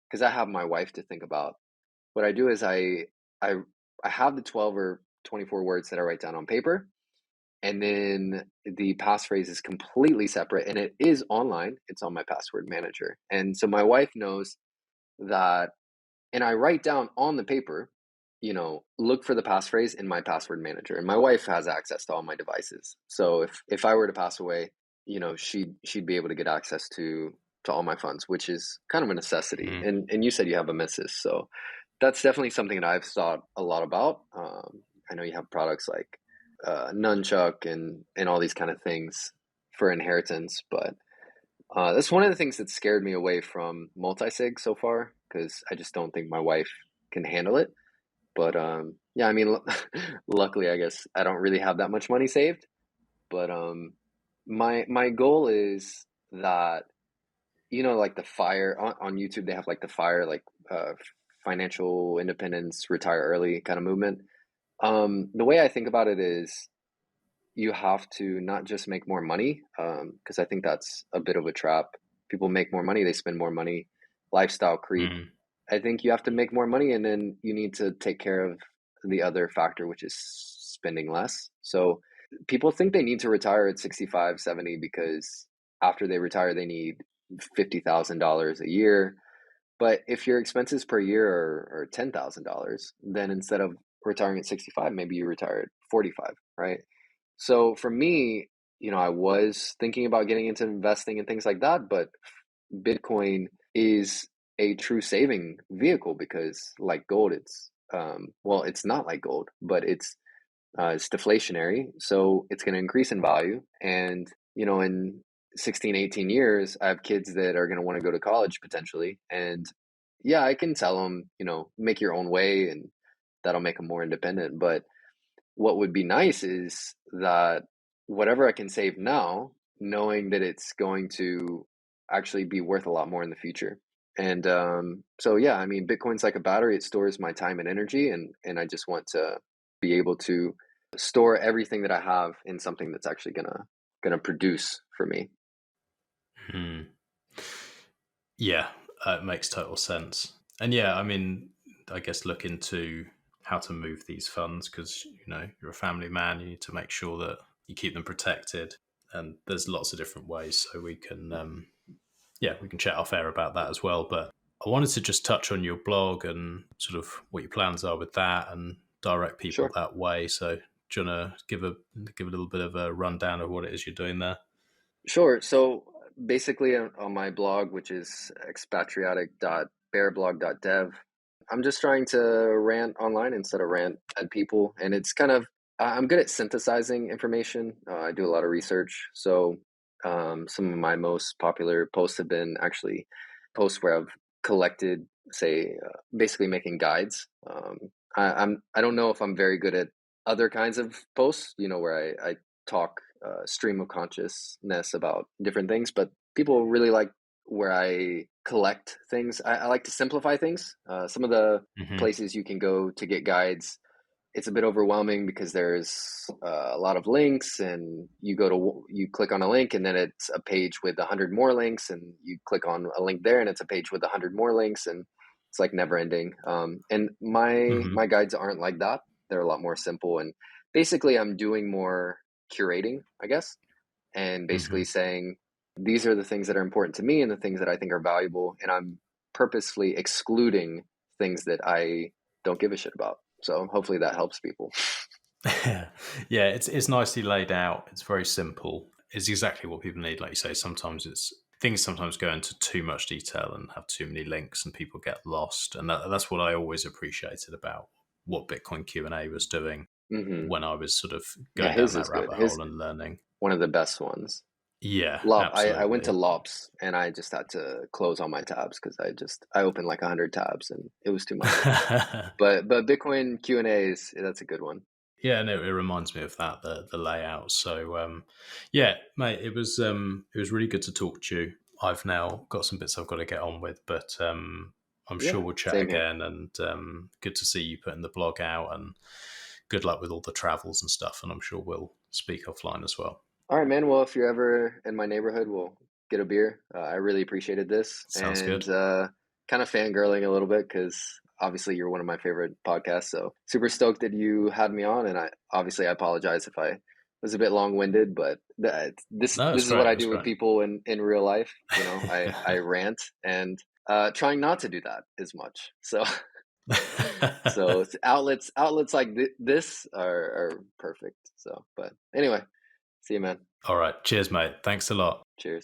because I have my wife to think about, what I do is I I have the 12 or 24 words that I write down on paper, and then the passphrase is completely separate and it is online. It's on my password manager. And so my wife knows that, and I write down on the paper, look for the passphrase in my password manager. And my wife has access to all my devices. So if I were to pass away, she'd be able to get access to all my funds, which is kind of a necessity. Mm. And you said you have a missus, so that's definitely something that I've thought a lot about. I know you have products like nunchuck and all these kind of things for inheritance, but that's one of the things that scared me away from multi-sig so far, because I just don't think my wife can handle it. But yeah, I mean, luckily, I guess I don't really have that much money saved. But my goal is that, like the fire on YouTube, they have like the fire, like financial independence, retire early kind of movement. The way I think about it is you have to not just make more money, because I think that's a bit of a trap. People make more money, they spend more money, lifestyle creep. Mm. I think you have to make more money, and then you need to take care of the other factor, which is spending less. So people think they need to retire at 65, 70 because after they retire, they need $50,000 a year. But if your expenses per year are $10,000, then instead of retiring at 65, maybe you retire at 45, right? So for me, I was thinking about getting into investing and things like that, but Bitcoin is a true saving vehicle because, like gold, it's it's not like gold, but it's deflationary, so it's going to increase in value. And in 16, 18 years, I have kids that are going to want to go to college potentially, and yeah, I can tell them, make your own way, and that'll make them more independent. But what would be nice is that whatever I can save now, knowing that it's going to actually be worth a lot more in the future. And so yeah, I mean, Bitcoin's like a battery. It stores my time and energy, and I just want to be able to store everything that I have in something that's actually gonna produce for me. Yeah, it makes total sense. And yeah, I mean, I guess look into how to move these funds, because you're a family man. You need to make sure that you keep them protected, and there's lots of different ways. So we can we can chat off air about that as well. But I wanted to just touch on your blog and sort of what your plans are with that, and direct people that way. So do you want to give a little bit of a rundown of what it is you're doing there? Sure. So basically on my blog, which is expatriotic.bearblog.dev, I'm just trying to rant online instead of rant at people. And it's kind of, I'm good at synthesizing information. I do a lot of research. So some of my most popular posts have been actually posts where I've collected, say, basically making guides. I don't know if I'm very good at other kinds of posts, where I talk stream of consciousness about different things, but people really like where I collect things. I like to simplify things. Some of the places you can go to get guides, it's a bit overwhelming because there's a lot of links, and you click on a link, and then it's a page with 100 more links, and you click on a link there, and it's a page with 100 more links, and it's like never ending. And my guides aren't like that. They're a lot more simple, and basically I'm doing more curating, I guess, and basically saying these are the things that are important to me and the things that I think are valuable, and I'm purposefully excluding things that I don't give a shit about. So hopefully that helps people. Yeah, it's nicely laid out. It's very simple. It's exactly what people need. Like you say, sometimes things go into too much detail and have too many links, and people get lost. And that's what I always appreciated about what Bitcoin Q&A was doing when I was sort of going down that rabbit hole and learning. One of the best ones. Yeah, I went to Lops, and I just had to close all my tabs because I opened like 100 tabs, and it was too much. but Bitcoin Q&A that's a good one. Yeah, no, it reminds me of that, the layout. So mate, it was really good to talk to you. I've now got some bits I've got to get on with, but I'm sure we'll chat again. And good to see you putting the blog out, and good luck with all the travels and stuff. And I'm sure we'll speak offline as well. All right, man. Well, if you're ever in my neighborhood, we'll get a beer. I really appreciated this. Sounds good. Kind of fangirling a little bit because obviously you're one of my favorite podcasts. So super stoked that you had me on. And I apologize if I was a bit long-winded, but this is what I do with people in real life. I rant, and trying not to do that as much. So so outlets like this are perfect. So, but anyway. See you, man. All right. Cheers, mate. Thanks a lot. Cheers.